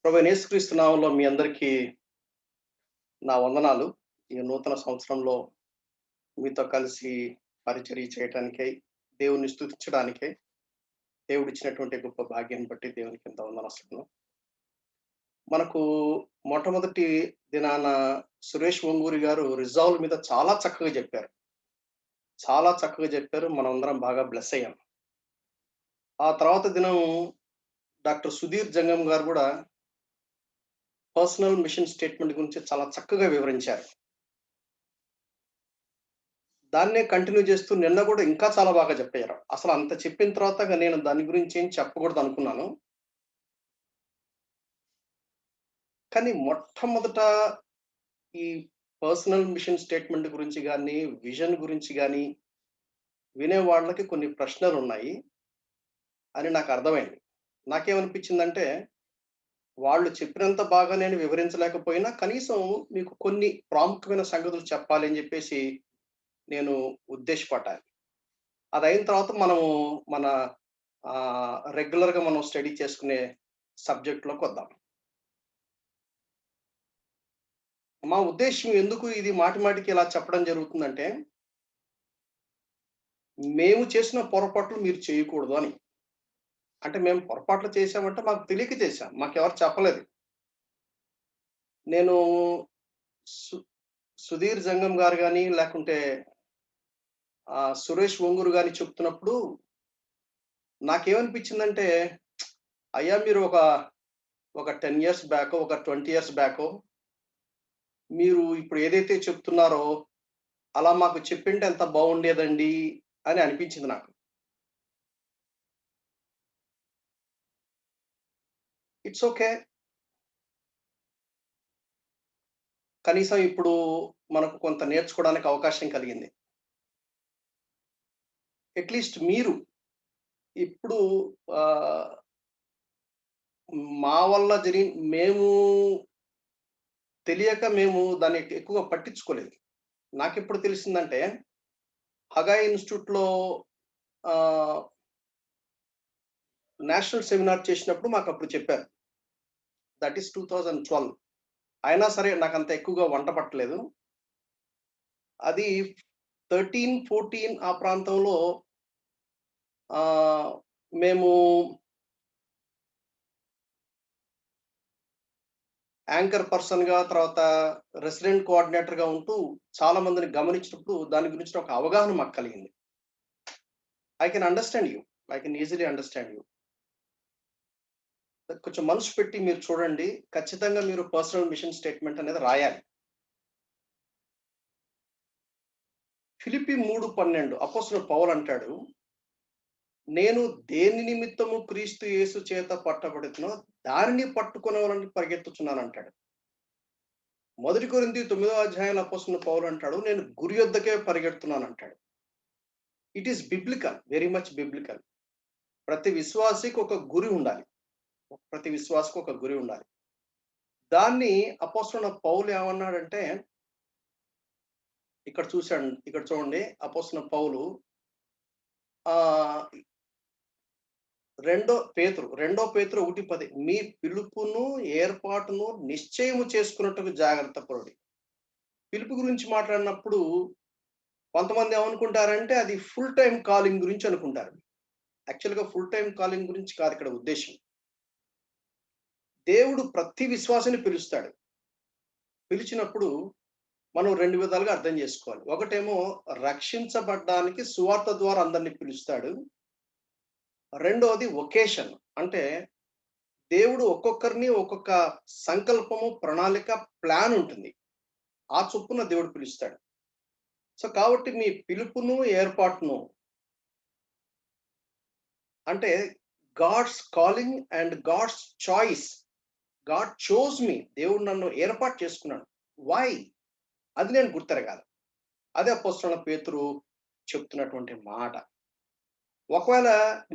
ప్రభువైన యేసుక్రీస్తు నామములో మీ అందరికీ నా వందనాలు. ఈ నూతన సంవత్సరంలో మీతో కలిసి పరిచర్య చేయటానికై, దేవుని స్తుతించడానికై, దేవుడిచ్చినటువంటి గొప్ప భాగ్యాన్ని బట్టి దేవునికి ఎంతో వందనాలు. మనకు మొట్టమొదటి దినాన సురేష్ వంగూరి గారు రిజాల్వ్ మీద చాలా చక్కగా చెప్పారు. చాలా చక్కగా చెప్పారు. మనమందరం బాగా బ్లెస్ అయ్యాం. ఆ తర్వాత దినం డాక్టర్ సుధీర్ జంగం గారు గూడా పర్సనల్ మిషన్ స్టేట్మెంట్ గురించి చాలా చక్కగా వివరించారు. దాన్నే కంటిన్యూ చేస్తూ నిన్న గూడా ఇంకా చాలా బాగా చెప్పారు. అసలు అంత చెప్పిన తర్వాత నేను దాని గురించి ఏం చెప్పకూడదనుకున్నాను. కానీ మొట్టమొదట ఈ పర్సనల్ మిషన్ స్టేట్మెంట్ గురించి గాని, విజన్ గురించి గాని, వినే వాళ్ళకి కొన్ని ప్రశ్నలున్నాయి అని నాకర్థమైంది. నాకేమనిపించిందంటే, వాళ్ళు చెప్పినంత బాగా నేను వివరించలేకపోయినా, కనీసం మీకు కొన్ని ప్రాముఖ్యమైన సంగతులు చెప్పాలి అని జెప్పేసి నేను ఉద్దేశపడ్డాను. అదయిన తర్వాత మనము మన రెగ్యులర్‌గా మనం స్టడీ చేసుకునే సబ్జెక్ట్‌లోకొద్దాం. మా ఉద్దేశ్యం ఎందుకు ఇది మాటి మాటికి ఇలా చెప్పడం జరుగుతుందంటే, మేము చేసిన పొరపాట్లు మీరు చేయకూడదు అని. అంటే మేము పొరపాట్లు చేశామంటే మాకు తెలియక చేశాం. మాకెవరు చెప్పలేదు. నేను సు సుధీర్ జంగం గారు గాని, లేకుంటే సురేష్ ఒంగూరు గాని చెప్తున్నప్పుడు నాకేమనిపించిందంటే, అయ్యా మీరు ఒక 10 ఇయర్స్ బ్యాకో, ఒక 20 ఇయర్స్ బ్యాకో మీరు ఇప్పుడు ఏదైతే చెప్తున్నారో, అలా మాకు చెప్పింటే ఎంత బావుండేదండి అని అనిపించింది నాకు. It's okay. కనీసం ఇప్పుడు మనకు కొంత నేర్చుకోవడానికి అవకాశం కలిగింది. అట్‌లీస్ట్ మీరు ఇప్పుడు ఆహ్, మా వల్ల మేము తెలియక మేము దాన్ని ఎక్కువగా పట్టించుకోలేదు. నాకెప్పుడు తెలిసిందంటే, హగాయి ఇన్‌స్టిట్యూట్‌లో ఆహ్, నేషనల్ సెమినార్ చేసినప్పుడు మాకప్పుడు చెప్పారు. That is 2012. అయినా సరే నాకంత ఎక్కువగా వంట పట్టలేదు. అది 13, 14 ఆ ప్రాంతంలో ఆహ్, మేము యాంకర్ పర్సన్‌గా తర్వాత రెసిడెంట్ కోఆర్డినేటర్‌గా ఉంటూ చాలా మందిని గమనించినప్పుడు దాని గురించిన ఒక అవగాహన మాకు కలిగింది. I can understand you. I can easily understand you. కొంచెం మనసు పెట్టి మీరు చూడండి. ఖచ్చితంగా మీరు పర్సనల్ మిషన్ స్టేట్మెంట్ అనేది రాయాలి. ఫిలిప్పి 3:12 అపోస్తలుడు పౌలు అంటాడు, నేను దేని నిమిత్తము క్రీస్తు యేసు చేత పట్టబడుతునో దానిని పట్టుకొనవలని పరిగెత్తుచున్నానంటాడు. మొదటి కొరింథీ 9వ అధ్యాయంలో అపోస్తలుడు పౌలు అంటాడు, నేను గురి యొద్దకే పరిగెడుతున్నానంటాడు. It is biblical. Very much biblical. ప్రతి విశ్వాసికి ఒక గురి ఉండాలి. ప్రతి విశ్వాసికి ఒక గురి ఉండాలి. దాన్ని అపోస్తలుడు పౌలు ఏమన్నాడంటే, ఇక్కడ చూడండి అపోస్తలుడు పౌలు ఆహ్, రెండో పేతురు 1:10 మీ పిలుపును, ఏర్పాటును నిశ్చయము చేసుకున్నట్టుకు జాగ్రత్త పడుడి. పిలుపు గురించి మాట్లాడినప్పుడు కొంతమంది ఏమనుకుంటారంటే అది ఫుల్ టైమ్ కాలింగ్ గురించి అనుకుంటారు. యాక్చువల్‌గా ఫుల్ టైమ్ కాలింగ్ గురించి కాదు ఇక్కడ ఉద్దేశ్యం. దేవుడు ప్రతి విశ్వాసిని పిలుస్తాడు. పిలిచినప్పుడు మనం 2 విధాలుగా అర్థం చేసుకోవాలి. ఒకటేమో రక్షించబడ్డానికి సువార్త ద్వారా అందరిని పిలుస్తాడు. రెండోది వొకేషన్. అంటే దేవుడు ఒక్కొక్కరిని ఒక్కొక్క సంకల్పము, ప్రణాళిక, ప్లాన్ ఉంటుంది. ఆ చొప్పున దేవుడు పిలుస్తాడు. సో, కాబట్టి మీ పిలుపును, ఏర్పాటును అంటే God's calling and God's choice. God chose me. దేవుడు నన్ను ఏర్పాటు చేసుకున్నాడు. వై? అది నేను గుర్తెరగాలి. అదే అపోస్తలుడైన పేతురు చెప్తున్నటువంటి మాట. ఒకవేళ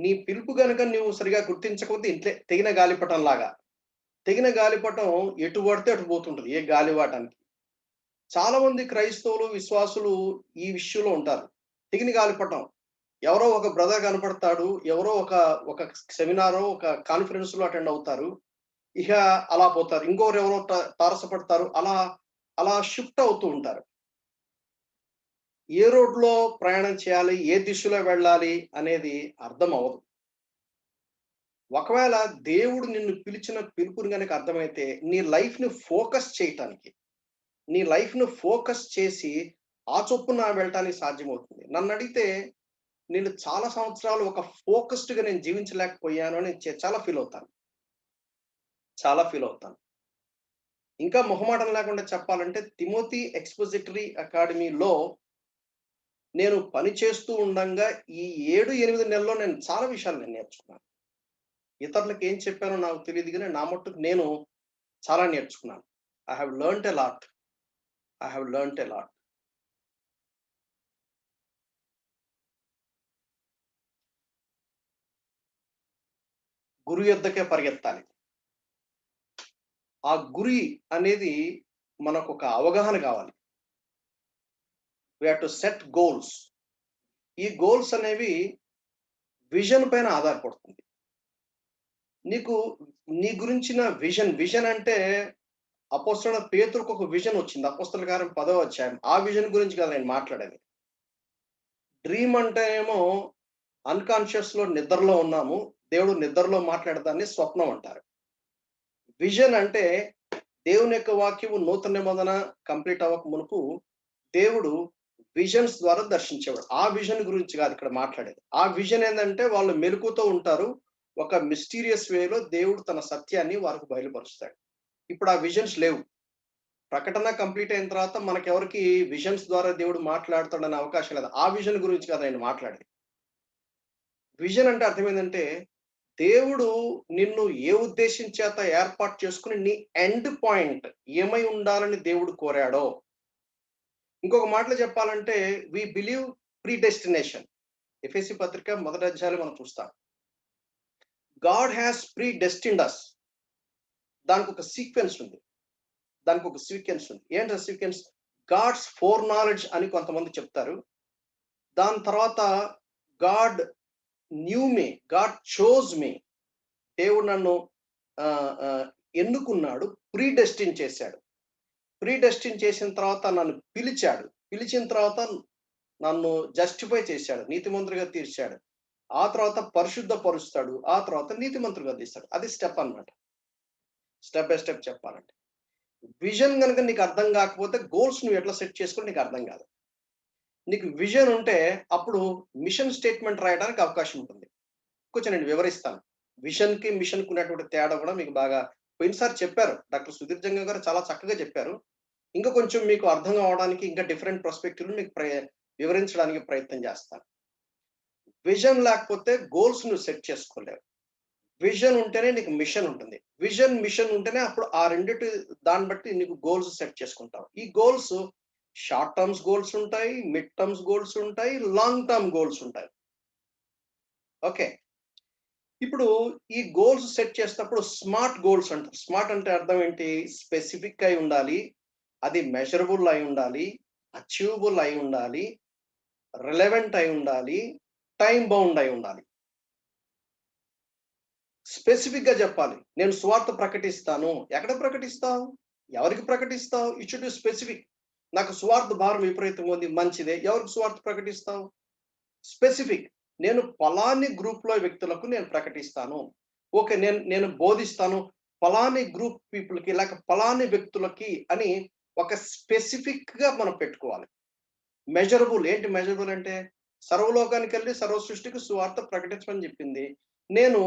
నీ పిలుపు గనుక నువ్వు సరిగ్గా గుర్తించకపోతే ఇంట్లే తెగిన గాలిపటంలాగా. తెగిన గాలిపటం ఎటు పడితే అటు పోతుంటది. ఏ గాలివాటానికి. చాలా మంది క్రైస్తవులు, విశ్వాసులు ఈ విషయంలో ఉంటారు. తెగిన గాలిపటం. ఎవరో ఒక బ్రదర్ కనపడతాడు. ఎవరో ఒక సెమినారో, ఒక కాన్ఫరెన్స్‌లో అటెండ్ అవుతారు. ఇక అలా పోతారు. ఇంకొకరు ఎవరో తారసపడతారు. అలా అలా షిఫ్ట్ అవుతూ ఉంటారు. ఏ రోడ్‌లో ప్రయాణం చేయాలి? ఏ దిశలో వెళ్ళాలి? అనేది అర్థం అవ్వదు. ఒకవేళ దేవుడు నిన్ను పిలిచిన పిలుపుని గనక అర్థమైతే నీ లైఫ్‌ని ఫోకస్ చేయటానికి, నీ లైఫ్‌ని ఫోకస్ చేసి ఆ చొప్పున వెళ్ళటానికి సాధ్యమవుతుంది. నన్నడిగితే నేను చాలా సంవత్సరాలు ఒక ఫోకస్డ్‌గా నేను జీవించలేకపోయాను అని చాలా ఫీల్ అవుతాను. చాలా ఫీల్ అవుతాను. ఇంకా మొహమాటం లేకుండా చెప్పాలంటే తిమోతి ఎక్స్‌పోజిటరీ అకాడమీలో నేను పని చేస్తూ ఉండంగా ఈ 7, 8 నెలల్లో నేను చాలా విషయాలు నేను నేర్చుకున్నాను. ఇతరులకు ఏం చెప్పానో నాకు తెలీదు గానీ, నా మట్టుకు నేను చాలా నేర్చుకున్నాను. I have learned a lot. I have learned a lot. గురి యొద్దకే పరిగెత్తాలి. ఆ గురి అనేది మనకొక అవగాహన కావాలి. We have to set goals. ఈ గోల్స్ అనేవి విజన్ పైన ఆధారపడుతుంది. నీకు నీ గురించిన విజన్ అంటే అపోస్తలుడైన పేతురుకు ఒక విజన్ వచ్చింది. అపోస్తలుల కార్యం 10వ అధ్యాయం. ఆ విజన్ గురించి కాదు నేను మాట్లాడేది. డ్రీమ్ అంటేనేమో అన్‌కాన్షియస్‌లో నిద్రలో ఉన్నాము. దేవుడు నిద్రలో మాట్లాడేదాన్ని స్వప్నం అంటారు. విజన్ అంటే దేవుని యొక్క వాక్యము నూతన నిబంధన కంప్లీట్ అవ్వక మునుపు దేవుడు విజన్స్ ద్వారా దర్శించేవాడు. ఆ విజన్ గురించి కాదు ఇక్కడ మాట్లాడేది. ఆ విజన్ ఏందంటే వాళ్ళు మెలుకువతో ఉంటారు. ఒక మిస్టీరియస్ వేలో దేవుడు తన సత్యాన్ని వారికి బయలుపరుస్తాడు. ఇప్పుడు ఆ విజన్స్ లేవు. ప్రకటన కంప్లీట్ అయిన తర్వాత మనకెవరికీ విజన్స్ ద్వారా దేవుడు మాట్లాడతాడనే అవకాశం లేదు. ఆ విజన్ గురించి కాదు నేను మాట్లాడేది. విజన్ అంటే అర్థం ఏందంటే, దేవుడు నిన్ను ఏ ఉద్దేశ్యం చేత ఏర్పాటు చేసుకొని నీ ఎండ్ పాయింట్ ఏమై ఉండాలని దేవుడు కోరాడో, ఇంకొక మాటలో చెప్పాలంటే వి బిలీవ్ ప్రీడెస్టినేషన్. ఎఫెసీ పత్రిక మొదటి అధ్యాయంలో మనం చూస్తాం. గాడ్ హాస్ ప్రీడెస్టిన్డ్ అస్. దానికొక సీక్వెన్స్ ఉంది. దానికొక సీక్వెన్స్ ఉంది. ఏంటి ఆ సీక్వెన్స్? గాడ్స్ ఫోర్ నాలెడ్జ్ అని కొంతమంది చెప్తారు. దాని తర్వాత గాడ్ న్యూ మీ, గాడ్ చోజ్ మీ. దేవుడు నన్ను ఎన్నుకున్నాడు, ప్రీడెస్టిన్ చేశాడు. ప్రీడెస్టిన్ చేసిన తర్వాత నన్ను పిలిచాడు. పిలిచిన తర్వాత నన్ను జస్టిఫై చేశాడు. నీతిమంతుడిగా తీర్చాడు. ఆ తర్వాత పరిశుద్ధపరుస్తాడు. ఆ తర్వాత నీతిమంతుడిగా తీస్తాడు. అది స్టెప్ అన్నమాట. స్టెప్ బై స్టెప్ చెప్పాలంటే. విజన్ గనుక నీకు అర్థం కాకపోతే గోల్స్ నువ్వు ఎట్లా సెట్ చేసుకోవాలో నీకు అర్థం కాదు. నీకు విజన్ ఉంటే అప్పుడు మిషన్ స్టేట్మెంట్ రాయడానికి అవకాశం ఉంటుంది. కొంచెం నేను వివరిస్తాను. విషన్‌కి, మిషన్‌కి ఉన్నటువంటి తేడా కూడా మీకు బాగా పోయినసారి చెప్పారు. డాక్టర్ సుధీర్ జంగం గారు చాలా చక్కగా చెప్పారు. ఇంకా కొంచెం మీకు అర్థం అవ్వడానికి ఇంకా డిఫరెంట్ పర్స్పెక్టివ్‌లో మీకు వివరించడానికి ప్రయత్నం చేస్తాను. విజన్ లేకపోతే గోల్స్ నువ్వు సెట్ చేసుకోలేవు. విజన్ ఉంటేనే నీకు మిషన్ ఉంటుంది. విజన్, మిషన్ ఉంటేనే అప్పుడు ఆ రెండిటి దాన్ని బట్టి నీకు గోల్స్ సెట్ చేసుకుంటావు. ఈ గోల్స్ షార్ట్ టర్మ్స్ గోల్స్ ఉంటాయి, మిడ్ టర్మ్స్ గోల్స్ ఉంటాయి, లాంగ్ టర్మ్ గోల్స్ ఉంటాయి. ఓకే. ఇప్పుడు ఈ గోల్స్ సెట్ చేసేటప్పుడు స్మార్ట్ గోల్స్ అంటారు. స్మార్ట్ అంటే అర్థం ఏంటి? స్పెసిఫిక్ అయి ఉండాలి. అది మెజరబుల్ అయి ఉండాలి. అచీవబుల్ అయి ఉండాలి. రిలవెంట్ అయి ఉండాలి. టైమ్ బౌండ్ అయి ఉండాలి. స్పెసిఫిక్‌గా చెప్పాలి. నేను సువార్త ప్రకటిస్తాను. ఎక్కడ ప్రకటిస్తావు? ఎవరికి ప్రకటిస్తావు? It should be specific. నాకు సువార్త భారం విపరీతంగా ఉంది. మంచిదే. ఎవరికి సువార్త ప్రకటిస్తావు? స్పెసిఫిక్. నేను పలాని గ్రూప్‌లో వ్యక్తులకు నేను ప్రకటిస్తాను. ఓకే. నేను నేను బోధిస్తాను. పలాని గ్రూప్ పీపుల్‌కి లేక పలాని వ్యక్తులకి అని ఒక స్పెసిఫిక్‌గా మనం పెట్టుకోవాలి. మెజరబుల్ ఏంటి మెజరబుల్ అంటే? సర్వలోకానికెళ్ళి సర్వ సృష్టికి సువార్త ప్రకటించమని చెప్పింది. నేను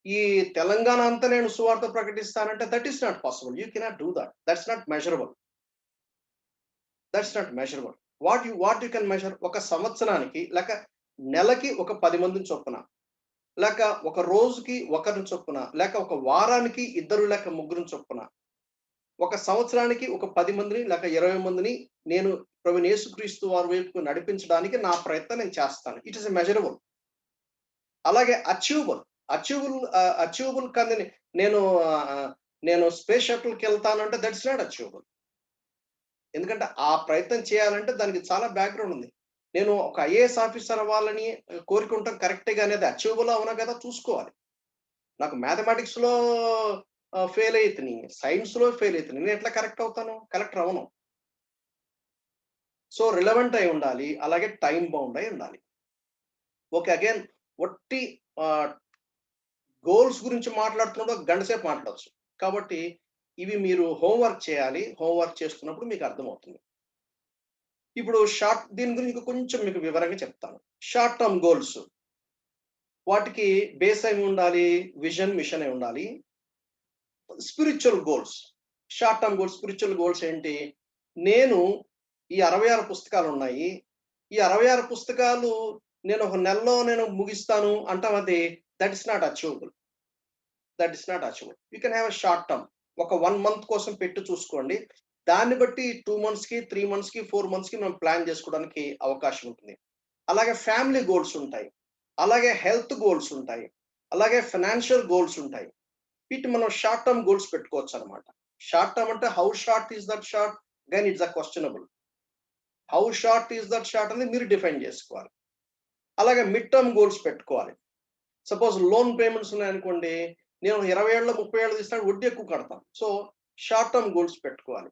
ఈ తెలంగాణ అంతా నేను సువార్త ప్రకటిస్తానంటే that is not possible. You cannot do that. That's not measurable. That's not measurable. What you can measure? ఒక సంవత్సరానికి లేక నెలకి ఒక 10 మందిని చొప్పున, లేక ఒక రోజుకి ఒకరిని చొప్పున, లేక ఒక వారానికి ఇద్దరు లేక ముగ్గురిని చొప్పున, ఒక సంవత్సరానికి ఒక 10 మందిని లేక 20 మందిని నేను ప్రభువైన యేసుక్రీస్తు వారి వైపుకు నడిపించడానికి నా ప్రయత్నం నేను చేస్తాను. It is a measurable. అలాగే అచీవబుల్. అచీవబుల్ కాదని నేను నేను స్పేస్ షటిల్‌కెళ్తానంటే దట్స్ నాట్ అచీవబుల్. ఎందుకంటే ఆ ప్రయత్నం చేయాలంటే దానికి చాలా బ్యాక్‌గ్రౌండ్ ఉంది. నేను ఒక ఐఏఎస్ ఆఫీసర్ అవ్వాలని కోరిక ఉండటం కరెక్టే గాని అది అచీవబుల్ అవునా కదా చూసుకోవాలి. నాకు మ్యాథమెటిక్స్‌లో ఫెయిల్ అయితిని. సైన్స్‌లో ఫెయిల్ అయితిని. నేను ఎట్లా కరెక్ట్ అవుతాను? కలెక్టర్ అవ్వను. సో, రిలవెంట్ అయి ఉండాలి. అలాగే టైమ్ బౌండ్ అయి ఉండాలి. ఓకే. అగైన్ ఒట్టి ఆహ్, గోల్స్ గురించి మాట్లాడుతున్నప్పుడు ఒక గంట సేపు మాట్లాడొచ్చు. కాబట్టి ఇవి మీరు హోంవర్క్ చేయాలి. హోంవర్క్ చేస్తున్నప్పుడు మీకు అర్థమవుతుంది. ఇప్పుడు దీని గురించి ఇంకా కొంచెం మీకు వివరంగా చెప్తాను. షార్ట్ టర్మ్ గోల్స్ వాటికి బేస్ అయి ఉండాలి. విజన్, మిషన్ అయి ఉండాలి. Spiritual goals, short term goals, spiritual goals ఏంటి? నేను ఈ 66 పుస్తకాలున్నాయి. ఈ 66 పుస్తకాలు నేను ఒక నెలలో నేను ముగిస్తాను అంటాం, అది that is not achievable. That is not achievable. You can have a short term. ఒక 1 మంత్ కోసం పెట్టి చూసుకోండి. దాన్ని బట్టి 2 మంత్స్‌కి, 3 మంత్స్‌కి, 4 మంత్స్‌కి మనం ప్లాన్ చేసుకోవడానికి అవకాశం ఉంటుంది. అలాగే ఫ్యామిలీ గోల్స్ ఉంటాయి. అలాగే హెల్త్ గోల్స్ ఉంటాయి. అలాగే ఫైనాన్షియల్ గోల్స్ ఉంటాయి. వీటిని మనం షార్ట్ టర్మ్ గోల్స్ పెట్టుకోవచ్చనమాట. షార్ట్ టర్మ్ అంటే how short is that short? Again it's questionable. How short is that short అనేది మీరు డిఫైన్ చేసుకోవాలి. అలాగే మిడ్ టర్మ్ గోల్స్ పెట్టుకోవాలి. సపోజ్ లోన్ పేమెంట్స్ ఉన్నాయనుకోండి. నేను 20 ఏళ్ళలో, 30 ఏళ్ళు తీసినా వడ్డీ ఎక్కువ కడతాను. సో, షార్ట్ టర్మ్ గోల్స్ పెట్టుకోవాలి.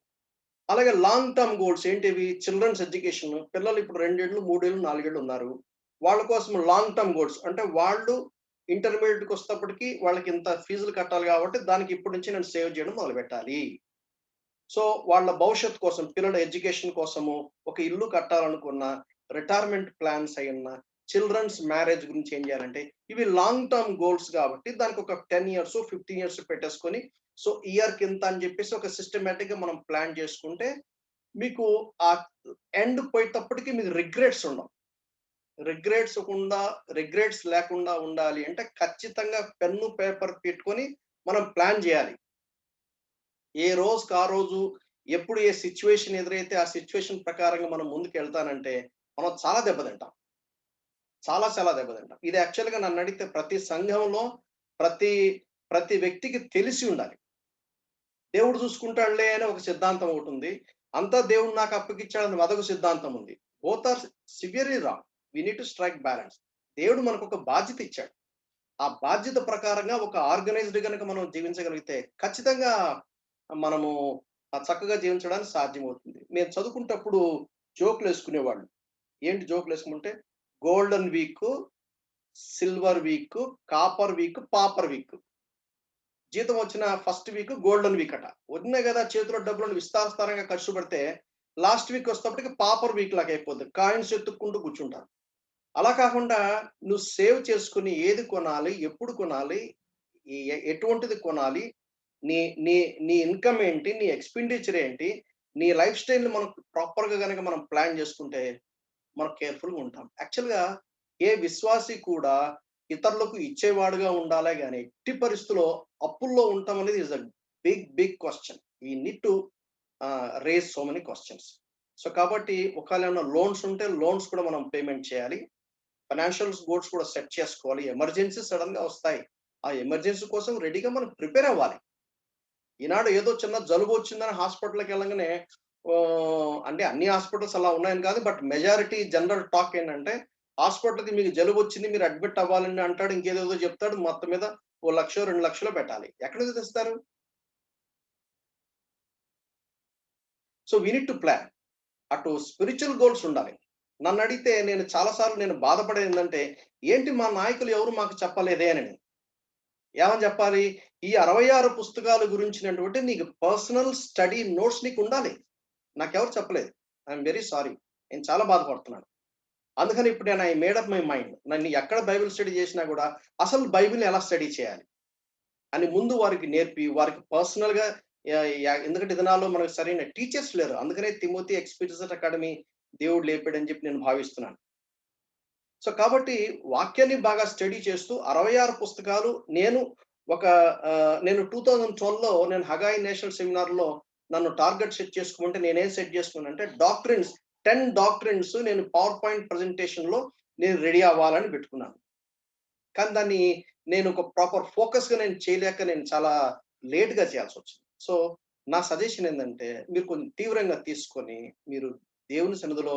అలాగే లాంగ్ టర్మ్ గోల్స్ ఏంటివి? Children's education. పిల్లలు ఇప్పుడు 2 ఏళ్ళు, 3 ఏళ్ళు, 4 ఏళ్ళు ఉన్నారు. వాళ్ళ కోసం లాంగ్ టర్మ్ గోల్స్ అంటే వాళ్ళు ఇంటర్మీడియేట్‌కి వచ్చేటప్పటికి వాళ్ళకి ఇంత ఫీజులు కట్టాలి కాబట్టి దానికి ఇప్పటి నుంచి నేను సేవ్ చేయడం మొదలుపెట్టాలి. సో, వాళ్ళ భవిష్యత్తు కోసం, పిల్లల ఎడ్యుకేషన్ కోసము, ఒక ఇల్లు కట్టాలనుకున్న, రిటైర్మెంట్ ప్లాన్స్ అయ్యున్న, చిల్డ్రన్స్ మ్యారేజ్ గురించి ఏం చేయాలంటే, ఇవి లాంగ్ టర్మ్ గోల్స్ కాబట్టి దానికి ఒక 10 ఇయర్స్, 15 ఇయర్స్ పెట్టేసుకొని, సో, ఇయర్‌కి ఇంత అని చెప్పేసి ఒక సిస్టమాటిక్‌గా మనం ప్లాన్ చేసుకుంటే, మీకు ఆ ఎండ్ పోయేటప్పటికి మీకు రిగ్రెట్స్ ఉండవు. రిగ్రెట్స్ లేకుండా ఉండాలి అంటే ఖచ్చితంగా పెన్ను, పేపర్ పెట్టుకొని మనం ప్లాన్ చేయాలి. ఏ రోజుకి ఆ రోజు, ఎప్పుడు ఏ సిట్యుయేషన్ ఎదురైతే ఆ సిట్యుయేషన్ ప్రకారంగా మనం ముందుకెళ్తానంటే, మనం చాలా దెబ్బతింటాం. చాలా దెబ్బతింటాం. ఇది యాక్చువల్‌గా నన్నడిగితే ప్రతి సంఘంలో, ప్రతి ప్రతి వ్యక్తికి తెలిసి ఉండాలి. దేవుడు చూసుకుంటాడులే అని ఒక సిద్ధాంతం ఒకటుంది. అంతా దేవుడు నాకు అప్పగిచ్చాడని అదొక సిద్ధాంతం ఉంది. Both are severely wrong. We need to strike balance. దేవుడు మనకొక బాధ్యత ఇచ్చాడు. ఆ బాధ్యత ప్రకారంగా ఒక ఆర్గనైజ్డ్ గనుక మనం జీవించగలిగితే ఖచ్చితంగా మనము చక్కగా జీవించడానికి సాధ్యమవుతుంది. మేము చదువుకునేటప్పుడు జోకులేసుకునేవాళ్ళు. ఏంటి జోకులేసుకుంటే golden week, silver week, copper week, pauper week. జీతం వచ్చిన ఫస్ట్ వీక్ గోల్డెన్ వీక్ అట. ఉన్నాయి గదా! చేతిలో డబ్బులను విస్తారంగా ఖర్చు పెడితే లాస్ట్ వీక్ వచ్చేటప్పటికి పాపర్ వీక్ లాగా అయిపోద్ది. కాయిన్స్ ఎతుక్కుంటూ కూర్చుంటారు. అలా కాకుండా నువ్వు సేవ్ చేసుకొని ఏది కొనాలి? ఎప్పుడు కొనాలి? ఎటువంటిది కొనాలి? నీ నీ నీ ఇన్‌కమ్ ఏంటి? నీ ఎక్స్‌పెండిచర్ ఏంటి? నీ లైఫ్ స్టైల్‌ని మనం ప్రాపర్‌గా గనక మనం ప్లాన్ చేసుకుంటే, మనం కేర్‌ఫుల్‌గా ఉంటాం. యాక్చువల్‌గా ఏ విశ్వాసి కూడా ఇతరులకు ఇచ్చేవాడుగా ఉండాలే గాని, ఎట్టి పరిస్థితిలో అప్పుల్లో ఉండటం అనేది is a big question. We need to raise so many questions. So, కాబట్టి ఒకవేళ ఏమన్నా లోన్స్ ఉంటే లోన్స్ కూడా మనం పేమెంట్ చేయాలి. ఫైనాన్షియల్ గోల్స్ కూడా సెట్ చేసుకోవాలి. ఎమర్జెన్సీ సడెన్‌గా వస్తాయి. ఆ ఎమర్జెన్సీ కోసం రెడీగా మనం ప్రిపేర్ అవ్వాలి. ఈనాడు ఏదో చిన్న జలుబు వచ్చిందని హాస్పిటల్‌కెళ్ళంగానే అంటే అన్ని హాస్పిటల్స్ అలా ఉన్నాయని కాదు. బట్ మెజారిటీ జనరల్ టాక్ ఏంటంటే, హాస్పిటల్‌కి మీకు జలుబొచ్చింది, మీరు అడ్మిట్ అవ్వాలని అంటాడు. ఇంకేదేదో చెప్తాడు. మొత్తం మీద ఓ 1,00,000, 2,00,000 పెట్టాలి. ఎక్కడి నుంచి తెస్తారు? So, we need to plan. అటు స్పిరిచ్యువల్ గోల్స్ ఉండాలి. నన్నడిగితే నేను చాలా సార్లు బాధపడేదేంటంటే, ఏంటి మా నాయకులు ఎవరు మాకు చెప్పలేదే అని. ఏమని చెప్పాలి? ఈ 66 పుస్తకాల గురించినటువంటి నీకు పర్సనల్ స్టడీ నోట్స్ నీకుండాలి. నాకెవరు చెప్పలేదు. I am very sorry. నేను చాలా బాధపడుతున్నాను. అందుకని ఇప్పుడు నేను I made up my mind. నన్ను ఎక్కడ బైబిల్ స్టడీ చేసినా గూడా, అసలు బైబిల్‌ని ఎలా స్టడీ చేయాలి? అని ముందు వారికి నేర్పి, వారికి పర్సనల్‌గా ఎందుకంటే ఈ దినాల్లో మనకు సరైన టీచర్స్ లేరు. అందుకనే తిమోతి ఎక్స్‌పీరియన్స్డ్ అకాడమీ దేవుడు లేపాడని చెప్పి నేను భావిస్తున్నాను. సో, కాబట్టి వాక్యాన్ని బాగా స్టడీ చేస్తూ 66 పుస్తకాలు ఒక నేను 2012లో నేను హగాయి నేషనల్ సెమినార్‌లో నన్ను టార్గెట్ సెట్ చేసుకోమంటే నేనేం సెట్ చేసుకున్నానంటే 10 డాక్ట్రిన్స్ నేను పవర్ పాయింట్ ప్రెజెంటేషన్‌లో నేను రెడీ అవ్వాలని పెట్టుకున్నాను. కానీ దాన్ని నేను ఒక ప్రాపర్ ఫోకస్‌గా నేను చేయలేక నేను చాలా లేట్‌గా చేయాల్సొచ్చింది. సో, నా సజెషన్ ఏందంటే మీరు కొంచెం తీవ్రంగా తీసుకొని మీరు దేవుని సన్నిధిలో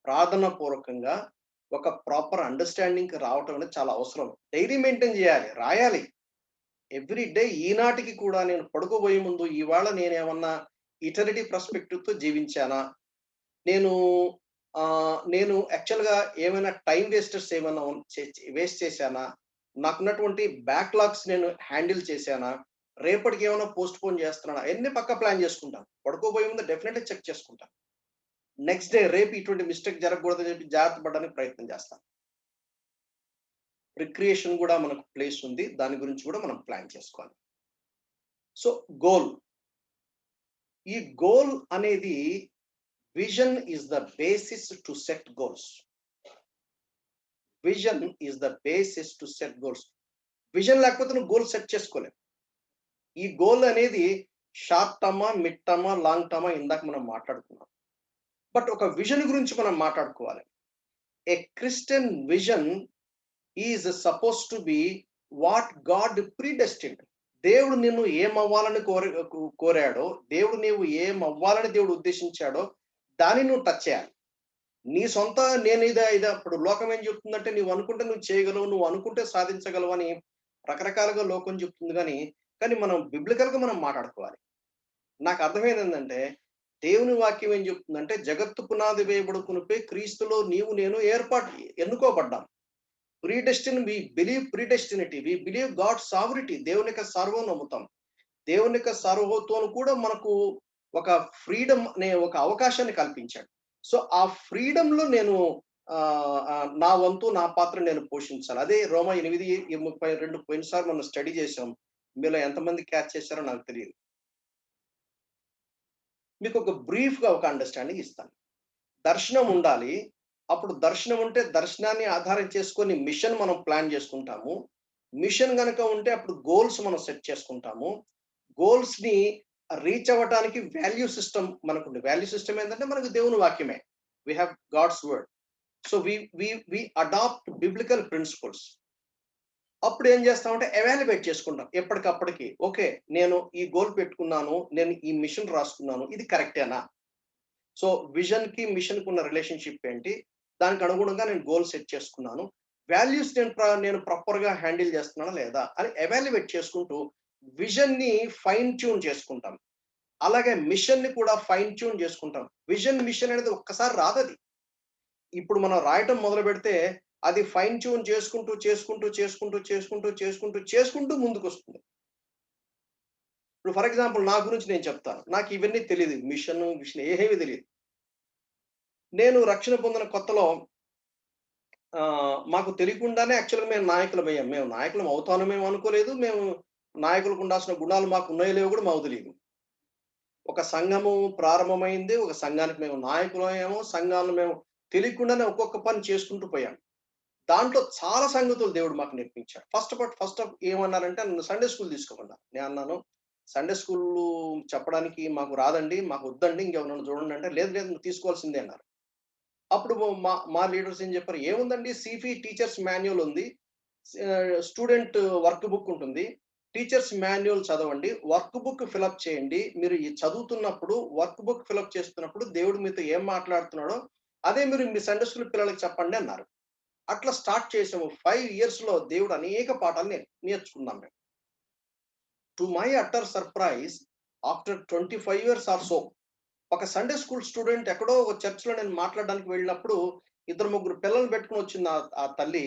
ప్రార్థన పూర్వకంగా ఒక ప్రాపర్ అండర్‌స్టాండింగ్‌కి రావటం అనేది చాలా అవసరం. డైరీ మెయింటైన్ చేయాలి. రాయాలి. ఎవ్రీ డే ఈనాటికి కూడా నేను పడుకోబోయే ముందు ఇవాళ నేనేమన్నా ఇటర్నిటీ పర్స్పెక్టివ్‌తో జీవించానా? నేను నేను యాక్చువల్‌గా ఏమైనా టైమ్ వేస్టర్స్ ఏమన్నా వేస్ట్ చేశానా? నాకున్నటువంటి బ్యాక్‌లాగ్స్ నేను హ్యాండిల్ చేశానా? రేపటికి ఏమైనా పోస్ట్‌పోన్ చేస్తున్నానా? అయన్నీ పక్కా ప్లాన్ చేసుకుంటాను. పడుకోబోయే ముందు డెఫినెట్‌లీ చెక్ చేసుకుంటాను. నెక్స్ట్ డే రేపు ఇటువంటి మిస్టేక్ జరగకూడదని చెప్పి జాగ్రత్త పడడానికి ప్రయత్నం చేస్తాను. రిక్రియేషన్ గూడా మనకు ప్లేస్ ఉంది. దాని గురించి గూడా మనం ప్లాన్ చేసుకోవాలి. So, goal. ఈ గోల్ అనేది vision is the basis to set goals. Vision is the basis to set goals. Vision లేకపోతే నువ్వు గోల్ సెట్ చేసుకోలేవు. ఈ గోల్ అనేది షార్ట్ టర్మా, మిడ్ టర్మా, లాంగ్ టర్మా ఇందాక మనం మాట్లాడుకున్నాం. బట్ ఒక విజన్ గురించి మనం మాట్లాడుకోవాలి. A Christian vision is supposed to be what God predestined. దేవుడు నిన్ను ఏమవ్వాలని కోరాడో, దేవుడు నీవు ఏమవ్వాలని దేవుడు ఉద్దేశించాడో దాన్ని నువ్వు టచ్ చేయాలి. నీ సొంత నేను ఇదా ఇప్పుడు లోకం ఏం చెప్తుందంటే నువ్వు అనుకుంటే నువ్వు చేయగలవు, నువ్వు అనుకుంటే సాధించగలవు అని రకరకాలుగా లోకం చెప్తుంది గానీ, కానీ మనం బిబ్లికల్‌గా మనం మాట్లాడుకోవాలి. నాకు అర్థమైందేంటంటే, దేవుని వాక్యం ఏం చెప్తుందంటే, జగత్తు పునాది వేయబడుకునిపై క్రీస్తులో నీవు నేను ఎన్నుకోబడ్డాం. We believe predestinity. We believe God's sovereignty. దేవుని యొక్క సర్వం నమ్ముతాం. దేవుని యొక్క సర్వతోను కూడా మనకు ఒక ఫ్రీడమ్ అనే ఒక అవకాశాన్ని కల్పించాడు. సో, ఆ ఫ్రీడమ్‌లో నేను నా వంతు, నా పాత్ర నేను పోషించాలి. అదే రోమా 8:32 పోయినసారి మనం స్టడీ చేసాం. మీలో ఎంతమంది క్యాచ్ చేశారో నాకు తెలీదు. మీకొక బ్రీఫ్‌గా ఒక అండర్‌స్టాండింగ్ ఇస్తాను. దర్శనం ఉండాలి. అప్పుడు దర్శనం ఉంటే దర్శనాన్ని ఆధారం చేసుకొని మిషన్ మనం ప్లాన్ చేసుకుంటాము. మిషన్ గనక ఉంటే అప్పుడు గోల్స్ మనం సెట్ చేసుకుంటాము. గోల్స్‌ని రీచ్ అవ్వటానికి వాల్యూ సిస్టమ్ మనకుంది. వాల్యూ సిస్టమ్ ఏంటంటే మనకు దేవుని వాక్యమే. We have God's word. So, we adopt biblical principles. అప్పుడు ఏం చేస్తామంటే ఎవాల్యుయేట్ చేసుకుంటాం ఎప్పటికప్పటికి. ఓకే. నేను ఈ గోల్ పెట్టుకున్నాను. నేను ఈ మిషన్ రాసుకున్నాను. ఇది కరెక్టేనా? సో, విజన్‌కి, మిషన్‌కి ఉన్న రిలేషన్‌షిప్ ఏంటి? దానికి అనుగుణంగా నేను గోల్ సెట్ చేసుకున్నాను. వాల్యూస్ నేను ప్రాపర్‌గా హ్యాండిల్ చేస్తున్నానా లేదా? అని ఎవాల్యుయేట్ చేసుకుంటూ విజన్‌ని ఫైన్ ట్యూన్ చేసుకుంటాం. అలాగే మిషన్‌ని కూడా ఫైన్ ట్యూన్ చేసుకుంటాం. విజన్, మిషన్ అనేది ఒక్కసారి రాదది. ఇప్పుడు మనం రాయటం మొదలుపెడితే అది ఫైన్ ట్యూన్ చేసుకుంటూ ముందుకొస్తుంది. ఇప్పుడు ఫర్ ఎగ్జాంపుల్ నా గురించి నేను చెప్తాను. నాకు ఇవన్నీ తెలీదు. మిషన్ ఏమీ తెలీదు. నేను రక్షణ పొందిన కొత్తలో మాకు తెలియకుండానే యాక్చువల్‌గా మేము నాయకులమయ్యాం. మేము నాయకులం అవుతామని మేము అనుకోలేదు. మేము నాయకులకు ఉండాల్సిన గుణాలు మాకు ఉన్నాయో లేవో కూడా మాకు తెలీదు. ఒక సంఘము ప్రారంభమైంది. ఒక సంఘానికి మేము నాయకులమయ్యాము. సంఘాలను మేము తెలియకుండానే ఒక్కొక్క పని చేసుకుంటూ పోయాం. దాంట్లో చాలా సంగతులు దేవుడు మాకు నేర్పించాడు. ఫస్ట్ ఆఫ్ ఏమన్నారంటే నన్ను సండే స్కూల్ తీసుకోమన్నారు. నేనన్నాను, "సండే స్కూలు చెప్పడానికి మాకు రాదండి. మాకు వద్దండి. ఇంకెవరినైనా చూడండి" అంటే, "లేదు లేదు నువ్వు తీసుకోవాల్సిందే" అన్నారు. అప్పుడు మా మా లీడర్స్ ఏం చెప్పారు, "ఏముందండి సిఫి టీచర్స్ మాన్యువల్ ఉంది. స్టూడెంట్ వర్క్ బుక్ ఉంటుంది. టీచర్స్ మాన్యువల్ చదవండి. వర్క్ బుక్ ఫిలప్ చేయండి. మీరు ఈ చదువుతున్నప్పుడు వర్క్ బుక్ ఫిలప్ చేస్తున్నప్పుడు దేవుడు మీతో ఏం మాట్లాడుతున్నాడో అదే మీరు మీ సండే స్కూల్ పిల్లలకి చెప్పండి" అన్నారు. అట్లా స్టార్ట్ చేసాము. 5 ఇయర్స్‌లో దేవుడు అనేక పాఠాలు నేర్చుకున్నాం మేము. To my utter surprise after 25 years or so ఒక సండే స్కూల్ స్టూడెంట్ ఎక్కడో ఒక చర్చ్‌లో నేను మాట్లాడడానికి వెళ్ళినప్పుడు ఇద్దరు ముగ్గురు పిల్లల్ని పెట్టుకొని వచ్చింది ఆ తల్లి.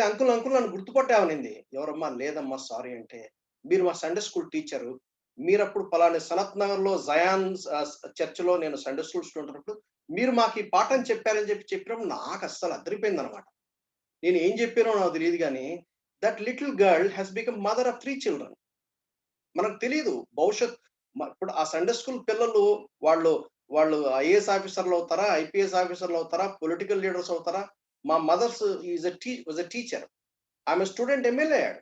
"అంకుల్ అంకుల్ నన్ను గుర్తుపట్టావా?" "ఎవరమ్మా?" "లేదమ్మా సారీ" అంటే, "మీరు మా సండే స్కూల్ టీచరు. మీరప్పుడు పలానా సనత్ నగర్‌లో జయాన్ చర్చ్‌లో నేను సండే స్కూల్ స్టూడెంట్ ఉన్నప్పుడు మీరు మాకు ఈ పాఠం చెప్పారని" చెప్పినప్పుడు నాకు అస్సలు అదిరిపోయిందనమాట. నేను ఏం చెప్పానో నాకు తెలీదు గానీ, that little girl has become mother of 3 children. మనకు తెలీదు. ఇప్పుడు ఆ సండే స్కూల్ పిల్లలు వాళ్ళు, వాళ్ళు ఐఏఎస్ ఆఫీసర్‌లు అవుతారా? ఐపీఎస్ ఆఫీసర్‌లు అవుతారా? పొలిటికల్ లీడర్స్ అవుతారా? మా మదర్స్ వాస్ ఎ టీచర్. ఆమె స్టూడెంట్ ఎమ్మెల్యే అయ్యాడు.